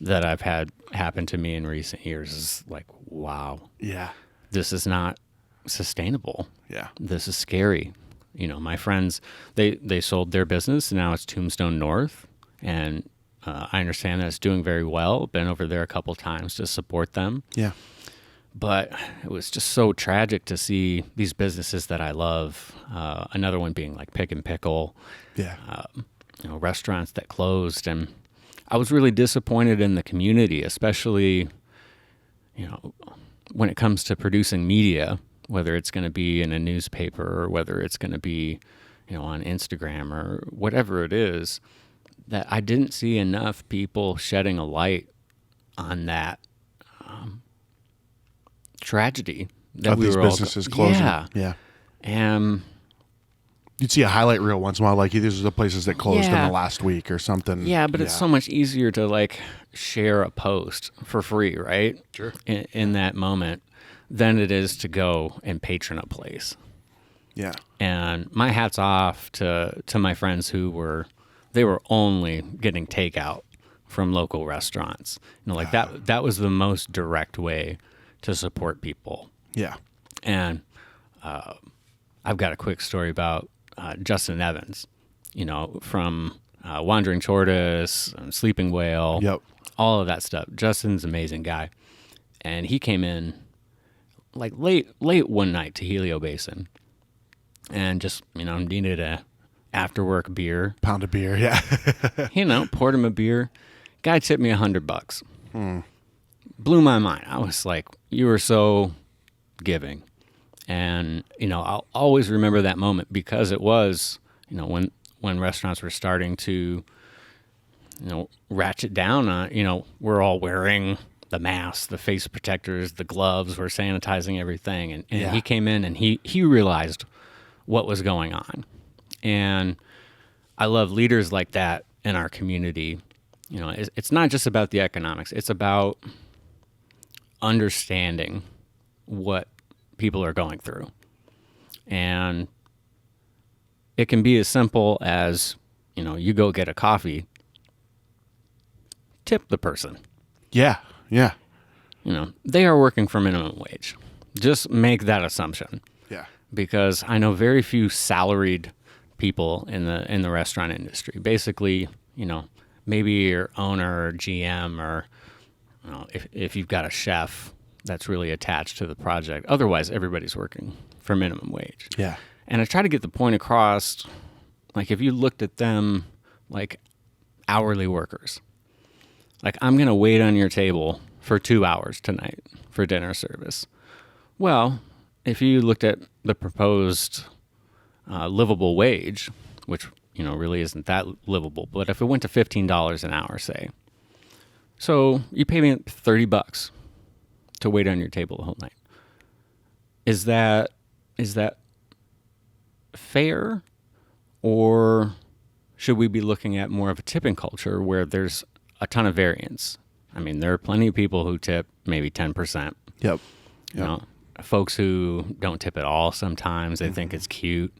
that I've had happen to me in recent years. Is like, wow. Yeah. This is not sustainable. Yeah. This is scary. My friends, they sold their business, and now it's Tombstone North, and I understand that it's doing very well. Been over there a couple times to support them. Yeah. But it was just so tragic to see these businesses that I love. Another one being like Pick and Pickle. Yeah. Restaurants that closed, and I was really disappointed in the community, especially, when it comes to producing media, whether it's going to be in a newspaper or whether it's going to be, on Instagram or whatever it is, that I didn't see enough people shedding a light on that tragedy that Of we these were all businesses closing. Yeah. And You'd see a highlight reel once in a while, like these are the places that closed in the last week or something. yeah, but it's so much easier to like share a post for free, right? Sure. In that moment, than it is to go and patron a place. Yeah. And my hat's off to my friends who were only getting takeout from local restaurants. Like that was the most direct way to support people. Yeah. And I've got a quick story about Justin Evans, from Wandering Tortoise, Sleeping Whale, Yep. all of that stuff. Justin's an amazing guy. And he came in like late one night to Helio Basin and just, needed a after work beer. Pound of beer. Yeah. Poured him a beer. Guy tipped me $100. Blew my mind. I was like, you were so giving. And, I'll always remember that moment because it was, when restaurants were starting to, ratchet down on, we're all wearing the masks, the face protectors, the gloves, we're sanitizing everything. And he came in and he realized what was going on. And I love leaders like that in our community. It's not just about the economics. It's about understanding what people are going through. And it can be as simple as, you go get a coffee, tip the person. Yeah. Yeah. They are working for minimum wage. Just make that assumption. Yeah. Because I know very few salaried people in the restaurant industry. Basically, maybe your owner or GM or if you've got a chef that's really attached to the project. Otherwise, everybody's working for minimum wage. Yeah. And I try to get the point across, like if you looked at them like hourly workers, like I'm going to wait on your table for 2 hours tonight for dinner service. Well, if you looked at the proposed livable wage, which, really isn't that livable, but if it went to $15 an hour, say, so you pay me $30 to wait on your table the whole night. Is that fair, or should we be looking at more of a tipping culture where there's a ton of variance? I mean, there are plenty of people who tip maybe 10%. Yep. Folks who don't tip at all sometimes. They think it's cute.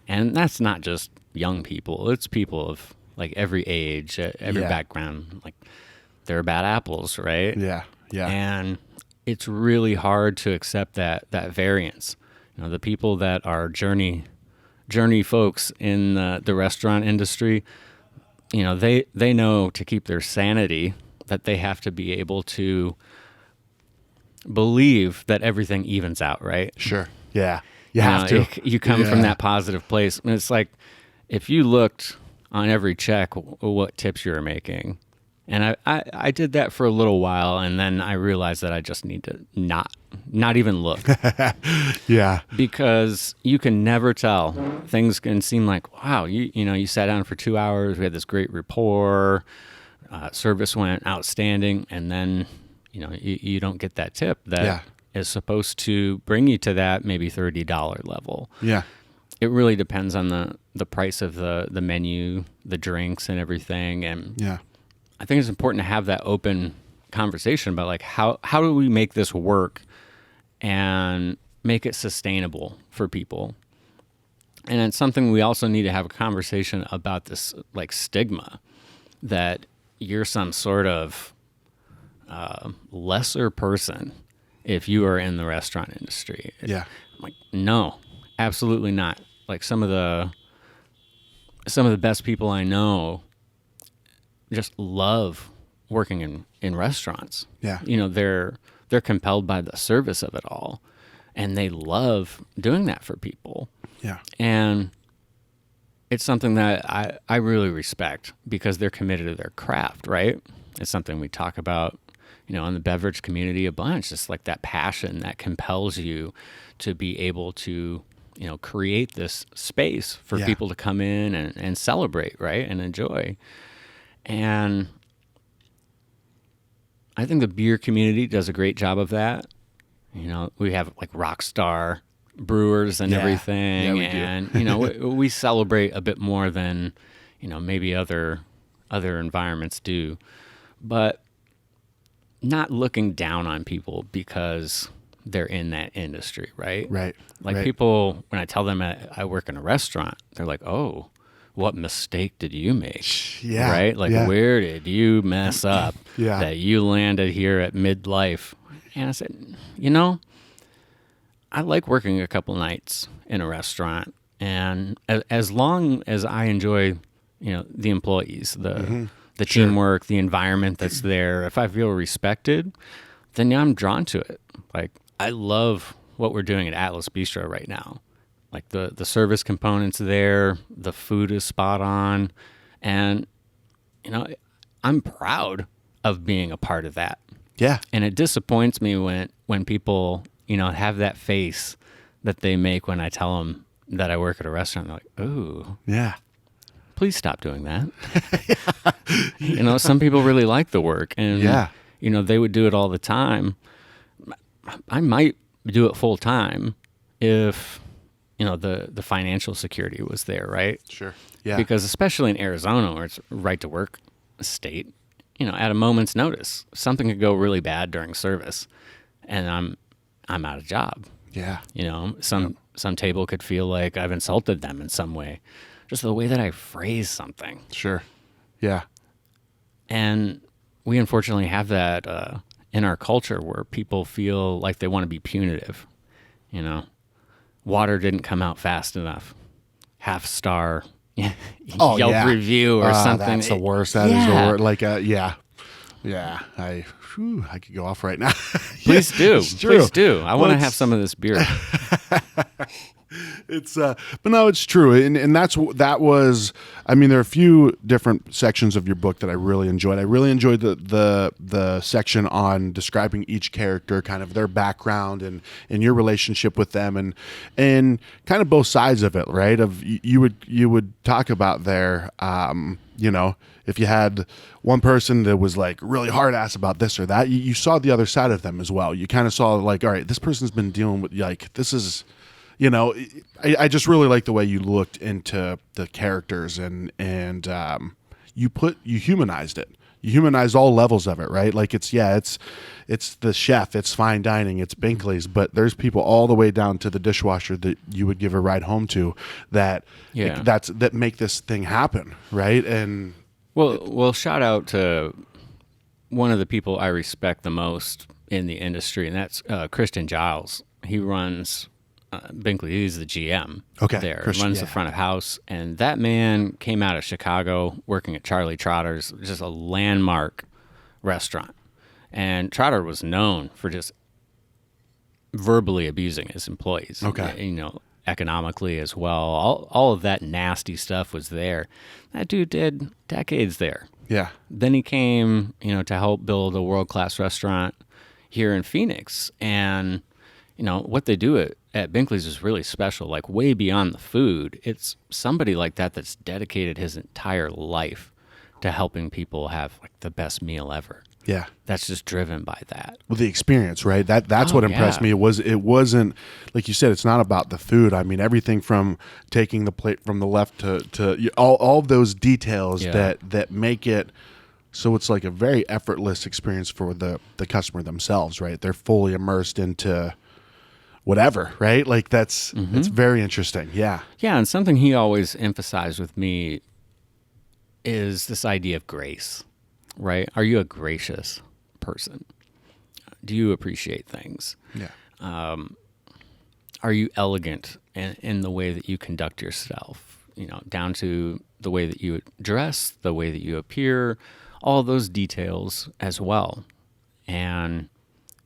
And that's not just young people. It's people of like every age, every background. Like they're bad apples, right? Yeah. Yeah. And it's really hard to accept that variance. The people that are journey folks in the restaurant industry, they know to keep their sanity that they have to be able to believe that everything evens out, right? Sure. Yeah. You have to. You come from that positive place. And it's like if you looked on every check what tips you were making. And I did that for a little while, and then I realized that I just need to not even look. Yeah. Because you can never tell. Things can seem like, wow, you sat down for 2 hours, we had this great rapport, service went outstanding, and then, you don't get that tip that is supposed to bring you to that maybe $30 level. Yeah. It really depends on the price of the menu, the drinks and everything. And Yeah. I think it's important to have that open conversation about like how do we make this work and make it sustainable for people. And it's something we also need to have a conversation about this like stigma that you're some sort of lesser person if you are in the restaurant industry. Yeah. I'm like, no, absolutely not. Like some of the best people I know just love working in restaurants. Yeah. They're compelled by the service of it all, and they love doing that for people. Yeah. And it's something that I really respect because they're committed to their craft, right? It's something we talk about, in the beverage community a bunch. It's like that passion that compels you to be able to, create this space for people to come in and celebrate, right? And enjoy. And I think the beer community does a great job of that. We have like rock star brewers and everything. Yeah, we and, we celebrate a bit more than, maybe other environments do. But not looking down on people because they're in that industry, right? Right. Like people, when I tell them I work in a restaurant, they're like, oh, what mistake did you make? Yeah. Right? Like, where did you mess up that you landed here at midlife? And I said, I like working a couple nights in a restaurant. And as long as I enjoy, the employees, the teamwork, the environment that's there, if I feel respected, then I'm drawn to it. Like, I love what we're doing at Atlas Bistro right now. Like the service components there, the food is spot on. And, I'm proud of being a part of that. Yeah. And it disappoints me when people, have that face that they make when I tell them that I work at a restaurant. They're like, ooh. Yeah. Please stop doing that. Some people really like the work and, they would do it all the time. I might do it full time if, the financial security was there, right? Sure. Yeah. Because especially in Arizona where it's right to work state, at a moment's notice, something could go really bad during service and I'm out of job. Yeah. Some table could feel like I've insulted them in some way. Just the way that I phrase something. Sure. Yeah. And we unfortunately have that in our culture where people feel like they want to be punitive. Water didn't come out fast enough. Half star Yelp review or something. That's the worst. That is the worst. Like, yeah. I could go off right now. Please do. Please do. I want to have some of this beer. It's but no, it's true, and that was. I mean, there are a few different sections of your book that I really enjoyed. I really enjoyed the section on describing each character, kind of their background and your relationship with them, and kind of both sides of it, right? Of you would talk about their, if you had one person that was like really hard ass about this or that, you saw the other side of them as well. You kind of saw like, all right, this person's been dealing with like this is. I just really like the way you looked into the characters and you humanized it. You humanized all levels of it, right? Like it's the chef, it's fine dining, it's Binkley's, but there's people all the way down to the dishwasher that you would give a ride home to that make this thing happen, right? And well, shout out to one of the people I respect the most in the industry, and that's Christian Giles. He runs Binkley. He's the GM there. Runs the front of house. And that man came out of Chicago working at Charlie Trotter's, just a landmark restaurant. And Trotter was known for just verbally abusing his employees. Economically as well. All of that nasty stuff was there. That dude did decades there. Yeah. Then he came, to help build a world-class restaurant here in Phoenix. And, what they do at Binkley's is really special, like way beyond the food. It's somebody like that that's dedicated his entire life to helping people have like the best meal ever. Yeah. That's just driven by that. Well, the experience, right? That's what impressed me. It wasn't like you said, it's not about the food. I mean, everything from taking the plate from the left to all of those details that make it so it's like a very effortless experience for the customer themselves, right? They're fully immersed into whatever, right? Like that's very interesting. Yeah. Yeah, and something he always emphasized with me is this idea of grace, right? Are you a gracious person? Do you appreciate things? Yeah. Are you elegant in the way that you conduct yourself? down to the way that you dress, the way that you appear, all those details as well. And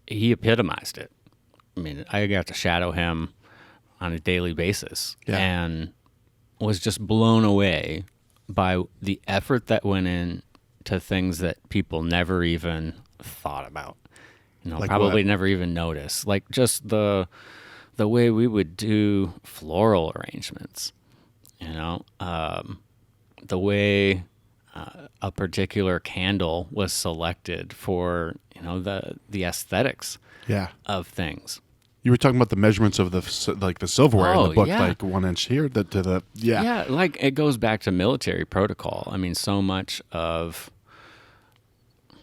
he epitomized it. I mean, I got to shadow him on a daily basis and was just blown away by the effort that went into things that people never even thought about. Like probably what? never even noticed. Like just the way we would do floral arrangements, the way a particular candle was selected for, the aesthetics of things. You were talking about the measurements of the silverware in the book, yeah. like 1 inch here to the Yeah, like it goes back to military protocol. I mean, so much of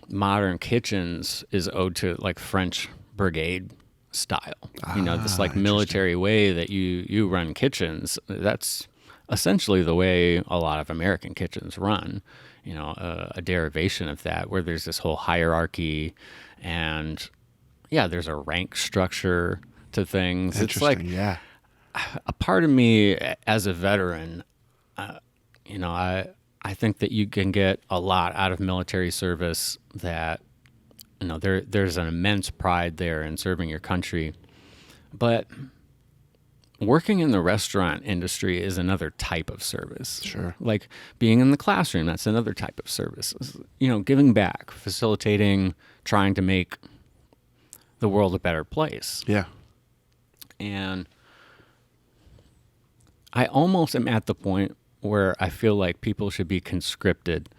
modern kitchens is owed to like French brigade style. This like military way that you run kitchens. That's essentially the way a lot of American kitchens run. A derivation of that, where there's this whole hierarchy, and there's a rank structure to things. It's like a part of me as a veteran, I think that you can get a lot out of military service, that there's an immense pride there in serving your country. But working in the restaurant industry is another type of service. Sure. Like being in the classroom, that's another type of service. Giving back, facilitating, trying to make the world a better place. Yeah. And I almost am at the point where I feel like people should be conscripted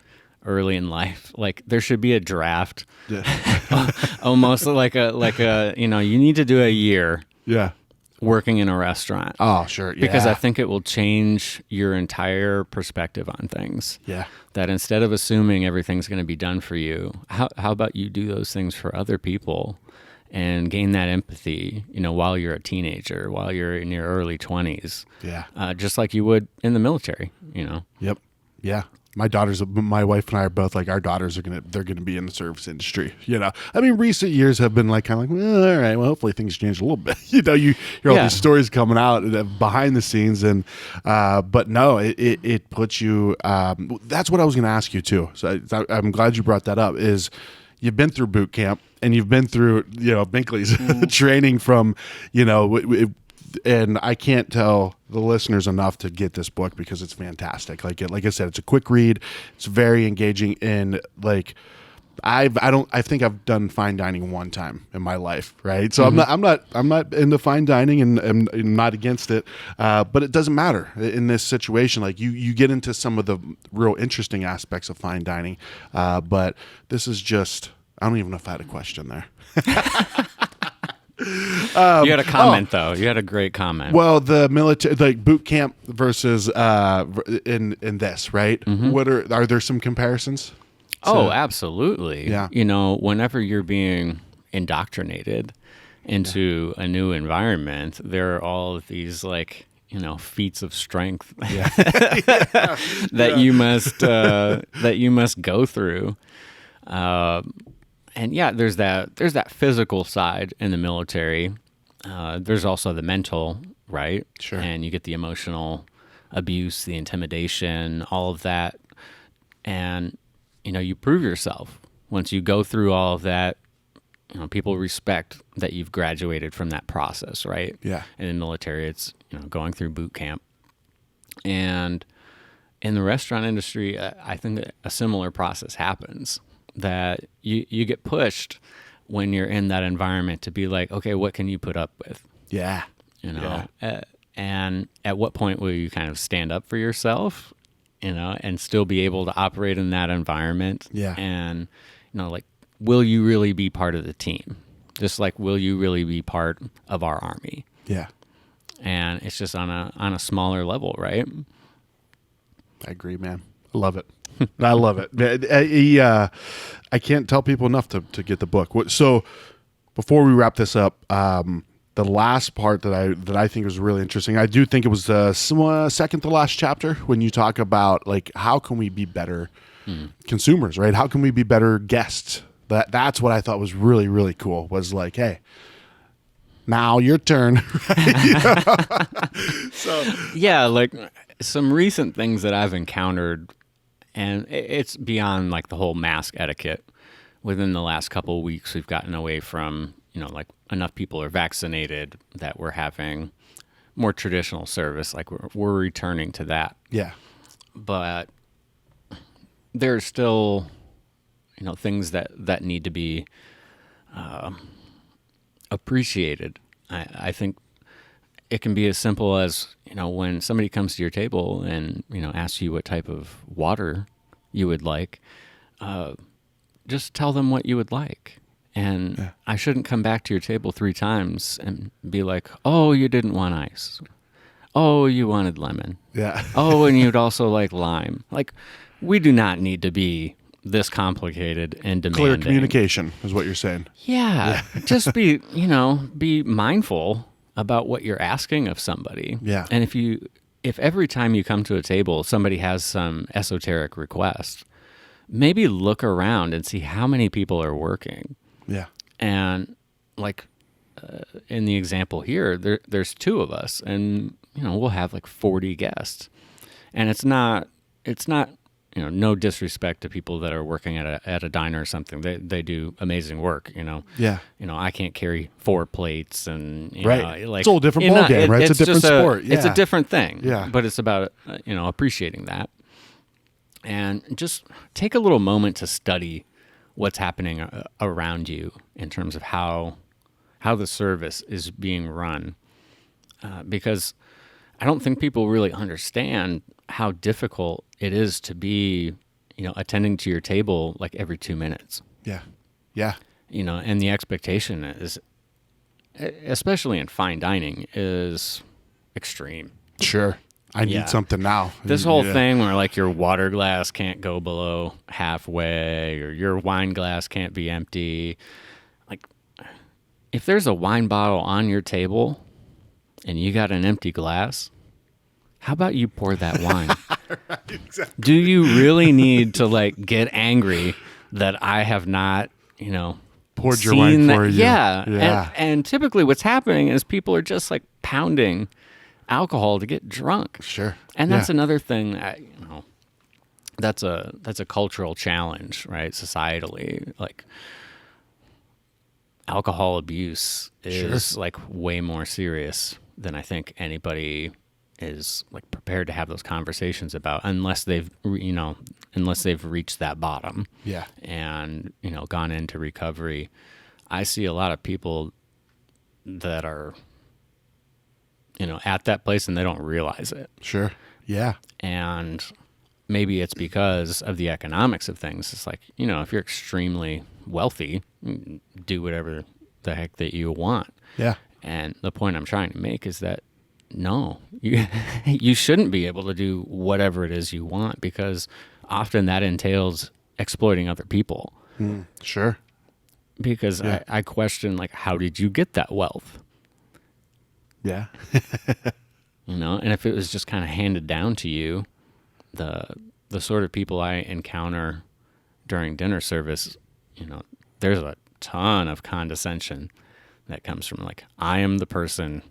early in life. Like there should be a draft. Yeah. Almost like a you need to do a year Yeah. working in a restaurant. Oh, sure. Yeah. Because I think it will change your entire perspective on things. Yeah. That instead of assuming everything's going to be done for you, how about you do those things for other people and gain that empathy, while you're a teenager, while you're in your early 20s. Yeah. Just like you would in the military, Yep. Yeah. My wife and I are both like, our daughters they're gonna be in the service industry. I mean, recent years have been like kind of like, well, all right, well, hopefully things change a little bit. You hear all these stories coming out behind the scenes, and but no, it puts you. That's what I was gonna ask you too. So I'm glad you brought that up. Is you've been through boot camp and you've been through Binkley's training from and I can't tell the listeners enough to get this book because it's fantastic. Like I said, it's a quick read. It's very engaging, and like I think I've done fine dining one time in my life, right? So I'm not into fine dining, and I'm not against it, but it doesn't matter in this situation. Like you get into some of the real interesting aspects of fine dining, but this is just, I don't even know if I had a question there. You had a comment though. You had a great comment. Well, the military, like boot camp versus in this, right? Mm-hmm. What are there some comparisons? Absolutely. Yeah. Whenever you're being indoctrinated into a new environment, there are all of these like feats of strength that you must go through. And there's that physical side in the military. There's also the mental, right? Sure. And you get the emotional abuse, the intimidation, all of that. And, you prove yourself. Once you go through all of that, people respect that you've graduated from that process, right? Yeah. And in the military, it's, going through boot camp. And in the restaurant industry, I think that a similar process happens. That you get pushed when you're in that environment to be like, okay, what can you put up with? Yeah. And at what point will you kind of stand up for yourself, and still be able to operate in that environment? Yeah. And, like, will you really be part of the team? Just like, will you really be part of our army? Yeah. And it's just on a smaller level, right? I agree, man. I love it. I love it. I can't tell people enough to get the book. So before we wrap this up, the last part that I think was really interesting, I do think it was the second to last chapter when you talk about like how can we be better consumers, right? How can we be better guests? That's what I thought was really, really cool. Was like, hey, now your turn. So yeah, like some recent things that I've encountered, and it's beyond like the whole mask etiquette. Within the last couple of weeks, we've gotten away from, like enough people are vaccinated that we're having more traditional service. Like we're returning to that. Yeah. But there's still, things that need to be appreciated. I think it can be as simple as, when somebody comes to your table and, asks you what type of water you would like, just tell them what you would like. And I shouldn't come back to your table 3 times and be like, oh, you didn't want ice. Oh, you wanted lemon. Yeah. Oh, and you'd also like lime. Like, we do not need to be this complicated and demanding. Clear communication is what you're saying. Yeah. Just be, be mindful about what you're asking of somebody. Yeah. And if every time you come to a table, somebody has some esoteric request, maybe look around and see how many people are working. Yeah. And like in the example here, there's 2 of us, and we'll have like 40 guests. And it's not no disrespect to people that are working at a diner or something. They do amazing work. Yeah. I can't carry 4 plates, and right. like it's a whole different ball game, right? It's a different sport. It's a different thing. Yeah. But it's about appreciating that, and just take a little moment to study what's happening around you in terms of how the service is being run, because I don't think people really understand how difficult it is to be, attending to your table like every 2 minutes. Yeah. Yeah. And the expectation is, especially in fine dining, is extreme. Sure. I need something now. This whole thing where like your water glass can't go below halfway, or your wine glass can't be empty. Like, if there's a wine bottle on your table and you got an empty glass, how about you pour that wine? Right, exactly. Do you really need to like get angry that I have not, poured your wine for you? Yeah. And typically what's happening is people are just like pounding alcohol to get drunk. Sure. And that's another thing that, that's a cultural challenge, right? Societally, like alcohol abuse is like way more serious than I think anybody is like prepared to have those conversations about, unless they've reached that bottom. Yeah. And, gone into recovery. I see a lot of people that are, at that place and they don't realize it. Sure. Yeah. And maybe it's because of the economics of things. It's like, if you're extremely wealthy, do whatever the heck that you want. Yeah. And the point I'm trying to make is that no, you shouldn't be able to do whatever it is you want, because often that entails exploiting other people. Sure. Because I question, like, how did you get that wealth? Yeah. And if it was just kind of handed down to you, the sort of people I encounter during dinner service, there's a ton of condescension that comes from like, I am the person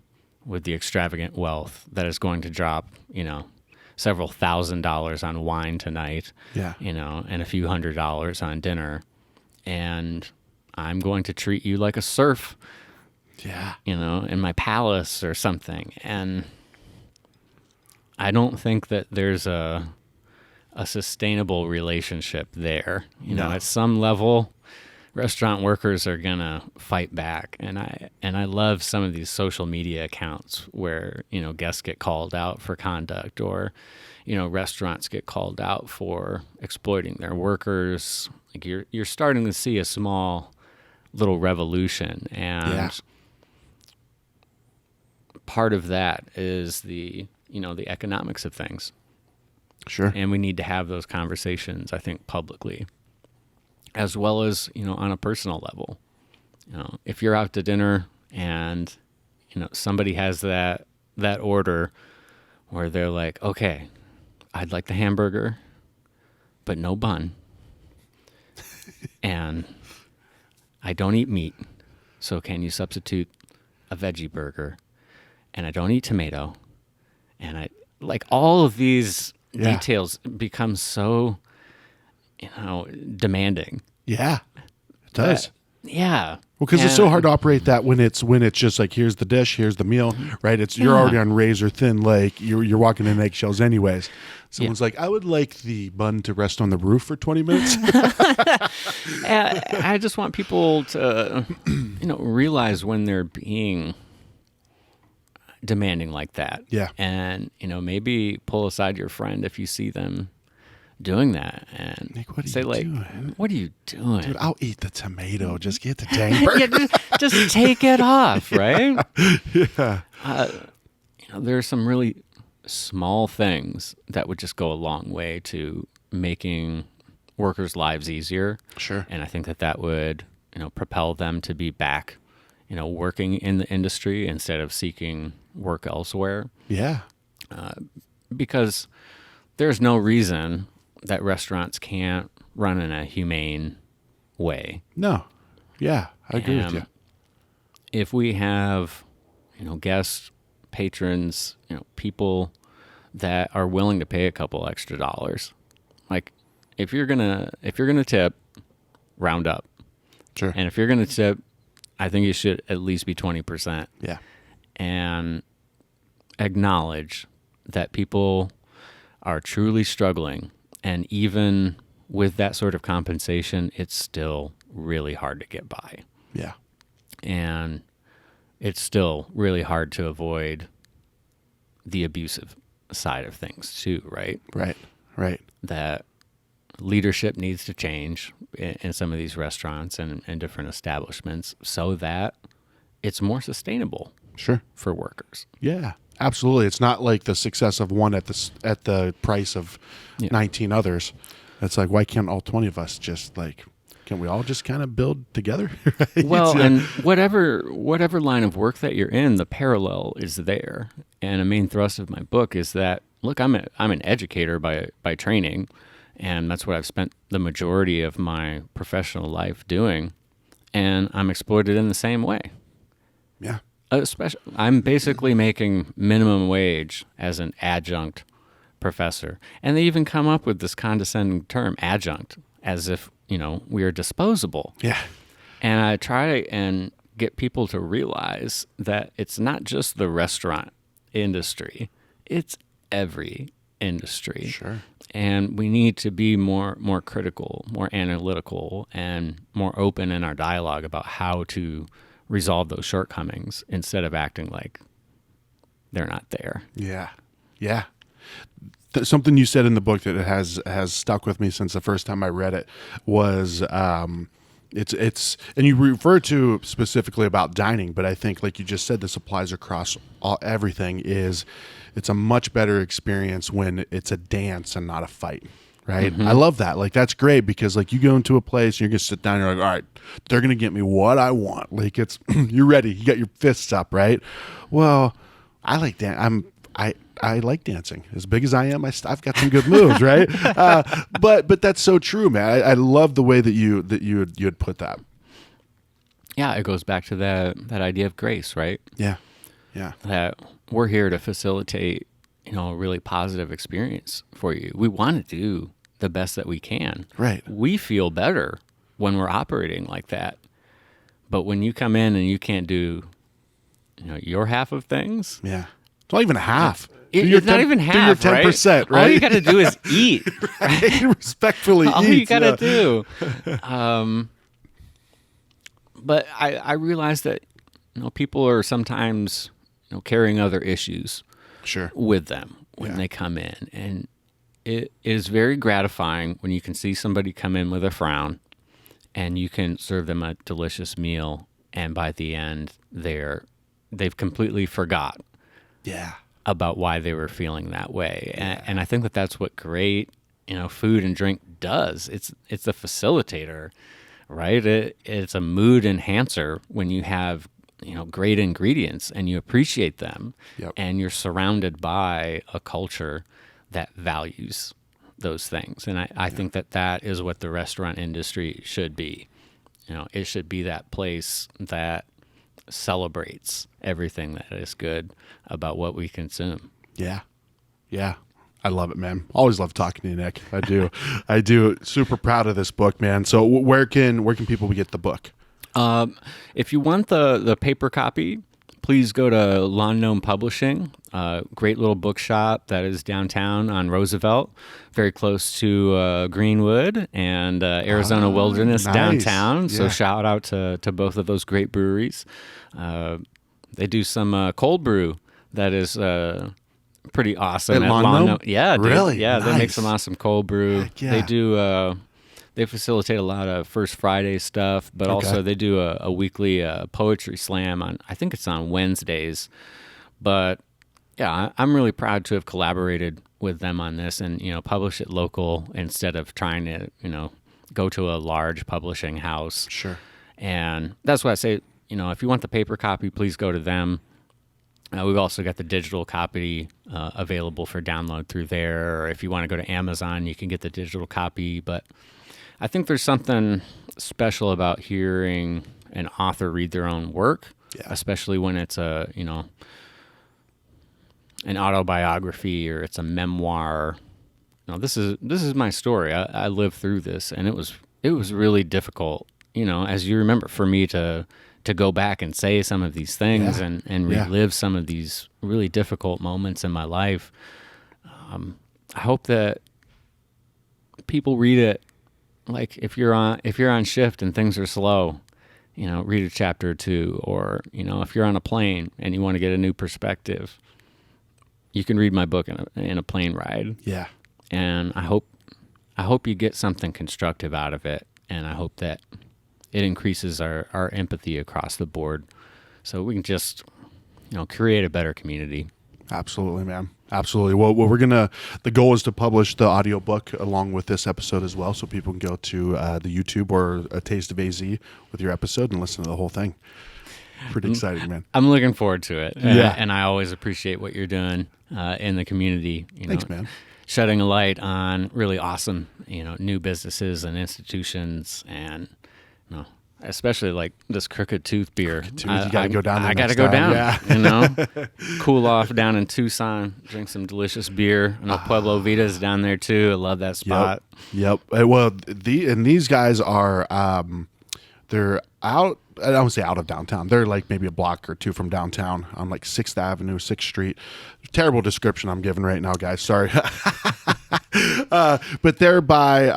with the extravagant wealth that is going to drop, several $1,000s on wine tonight, and a few $100s on dinner. And I'm going to treat you like a serf, in my palace or something. And I don't think that there's a sustainable relationship there. At some level, restaurant workers are gonna fight back, and I love some of these social media accounts where guests get called out for conduct, or restaurants get called out for exploiting their workers. Like you're starting to see a small little revolution, and part of that is the the economics of things. Sure. And we need to have those conversations, I think, publicly, as well as, on a personal level. If you're out to dinner and, somebody has that order where they're like, okay, I'd like the hamburger, but no bun. And I don't eat meat, so can you substitute a veggie burger? And I don't eat tomato, and like all of these Yeah. details become so, demanding. Yeah, it does. Yeah. Well, because it's so hard to operate that when it's just like, here's the dish, here's the meal, right? You're already on razor thin, like you're walking in eggshells anyways. Someone's like, I would like the bun to rest on the roof for 20 minutes. I just want people to, realize when they're being demanding like that. Yeah. And, maybe pull aside your friend if you see them doing that and Nick, what are say, you like, doing? what are you doing? Dude, I'll eat the tomato. Just get the dang burger. Yeah, just take it off, right? Yeah. There are some really small things that would just go a long way to making workers' lives easier. Sure. And I think that would, propel them to be back, working in the industry instead of seeking work elsewhere. Yeah. Because there's no reason that restaurants can't run in a humane way. No. Yeah, I agree with you. If we have, guests, patrons, people that are willing to pay a couple extra dollars, like if you're gonna tip, round up. Sure. And if you're gonna tip, I think you should at least be 20%. Yeah. And acknowledge that people are truly struggling, and even with that sort of compensation, it's still really hard to get by. Yeah. And it's still really hard to avoid the abusive side of things too, right? Right. That leadership needs to change in some of these restaurants and different establishments so that it's more sustainable Sure. for workers. Yeah. Absolutely. It's not like the success of one at the price of 19 others. It's like, why can't all 20 of us just can we all just kind of build together? Right? Well, and whatever line of work that you're in, the parallel is there. And a main thrust of my book is that, look, I'm an educator by training, and that's what I've spent the majority of my professional life doing, and I'm exploited in the same way. Yeah. Especially, I'm basically making minimum wage as an adjunct professor. And they even come up with this condescending term, adjunct, as if, we are disposable. Yeah. And I try and get people to realize that it's not just the restaurant industry, it's every industry. Sure. And we need to be more critical, more analytical, and more open in our dialogue about how to resolve those shortcomings instead of acting like they're not there. Yeah. Yeah. Something you said in the book that has stuck with me since the first time I read it was it's and you refer to specifically about dining, but I think, like you just said, this applies across everything. It's a much better experience when it's a dance and not a fight. Right. Mm-hmm. I love that. Like, that's great because, like, you go into a place and you're going to sit down and you're like, all right, they're going to get me what I want. Like, it's, you're ready. You got your fists up. Right. Well, I like dance. I like dancing. As big as I am, I've got some good moves. Right. But that's so true, man. I love the way that you had put that. Yeah. It goes back to that idea of grace, right? Yeah. Yeah. That we're here to facilitate, a really positive experience for you. We want to do the best that we can. Right. We feel better when we're operating like that. But when you come in and you can't do, your half of things. Yeah. It's not even a half. It's not even half, do your 10%, right? All you got to do is eat. Right? Respectfully All eat. you got to do. But I realize that, people are sometimes, carrying other issues. Sure. With them when they come in. And it is very gratifying when you can see somebody come in with a frown and you can serve them a delicious meal, and by the end they've completely forgot about why they were feeling that way. And I think that's what great food and drink does. It's a facilitator, right? It's a mood enhancer when you have great ingredients and you appreciate them. Yep. And you're surrounded by a culture that values those things. And I think that is what the restaurant industry should be. It should be that place that celebrates everything that is good about what we consume. Yeah. Yeah. I love it, man. Always love talking to you, Nick. I do. I do. Super proud of this book, man. So where can people get the book? If you want the paper copy, please go to Lawn Gnome Publishing. Great little bookshop that is downtown on Roosevelt, very close to Greenwood and Arizona Wilderness nice. downtown. So Yeah. shout out to both of those great breweries. They do some cold brew that is pretty awesome. At Lawn Gnome? Yeah, dude. Really? Yeah, they make Nice. some awesome cold brew. Heck yeah. They do. They facilitate a lot of First Friday stuff, but also they do a weekly poetry slam on. I think it's on Wednesdays. But yeah, I'm really proud to have collaborated with them on this and publish it local instead of trying to go to a large publishing house. Sure. And that's why I say if you want the paper copy, please go to them. We've also got the digital copy available for download through there. Or if you want to go to Amazon, you can get the digital copy. But I think there's something special about hearing an author read their own work, especially when it's an autobiography or it's a memoir. This is my story. I lived through this, and it was really difficult. As you remember, for me to go back and say some of these things and relive some of these really difficult moments in my life. I hope that people read it. Like if you're on shift and things are slow, read a chapter or two, or if you're on a plane and you want to get a new perspective, you can read my book in a plane ride. Yeah. And I hope you get something constructive out of it, and I hope that it increases our empathy across the board, so we can just create a better community. Absolutely, man. Absolutely. Well, the goal is to publish the audiobook along with this episode as well, so people can go to the YouTube or A Taste of AZ with your episode and listen to the whole thing. Pretty exciting, man. I'm looking forward to it. Yeah. And I always appreciate what you're doing in the community. Thanks, man. Shedding a light on really awesome, new businesses and institutions, and especially like this Crooked Tooth beer. You gotta go down there. I gotta next go time. down. Yeah. Cool off down in Tucson, drink some delicious beer. I know Pueblo Vita's down there too. I love that spot. Yep. Well, these guys are they're out. I don't say out of downtown. They're like maybe a block or two from downtown on like 6th Avenue, 6th Street. Terrible description I'm giving right now, guys. Sorry. But they're by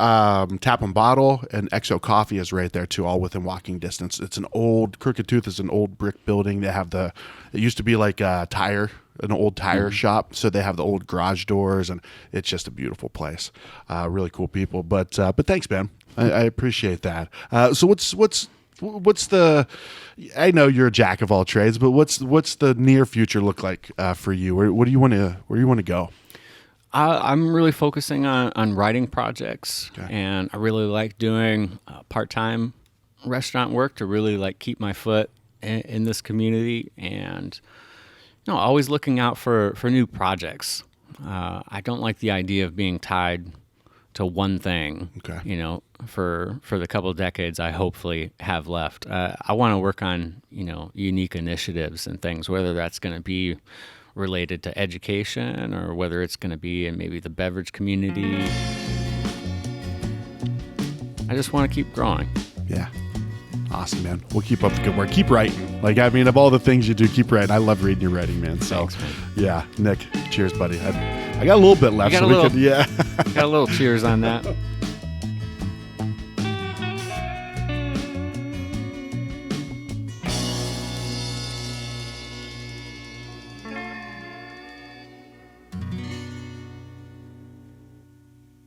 Tap and Bottle, and XO Coffee is right there too, all within walking distance. It's an old, Crooked Tooth is an old brick building. They have it used to be like an old tire shop. So they have the old garage doors, and it's just a beautiful place. Really cool people. But thanks, man. I appreciate that. So what's the, I know you're a jack of all trades, but what's the near future look like for you? Where do you want to go? I'm really focusing on writing projects, and I really like doing part-time restaurant work to really like keep my foot in this community, and always looking out for new projects. I don't like the idea of being tied to one thing. For the couple of decades I hopefully have left. I want to work on unique initiatives and things, whether that's going to be related to education or whether it's going to be in maybe the beverage community. I just want to keep growing. Yeah. Awesome, man. We'll keep up the good work. Keep writing. Of all the things you do, keep writing. I love reading your writing, man. So, thanks, man. Yeah. Nick, cheers, buddy. I got a little bit left. Got a little cheers on that.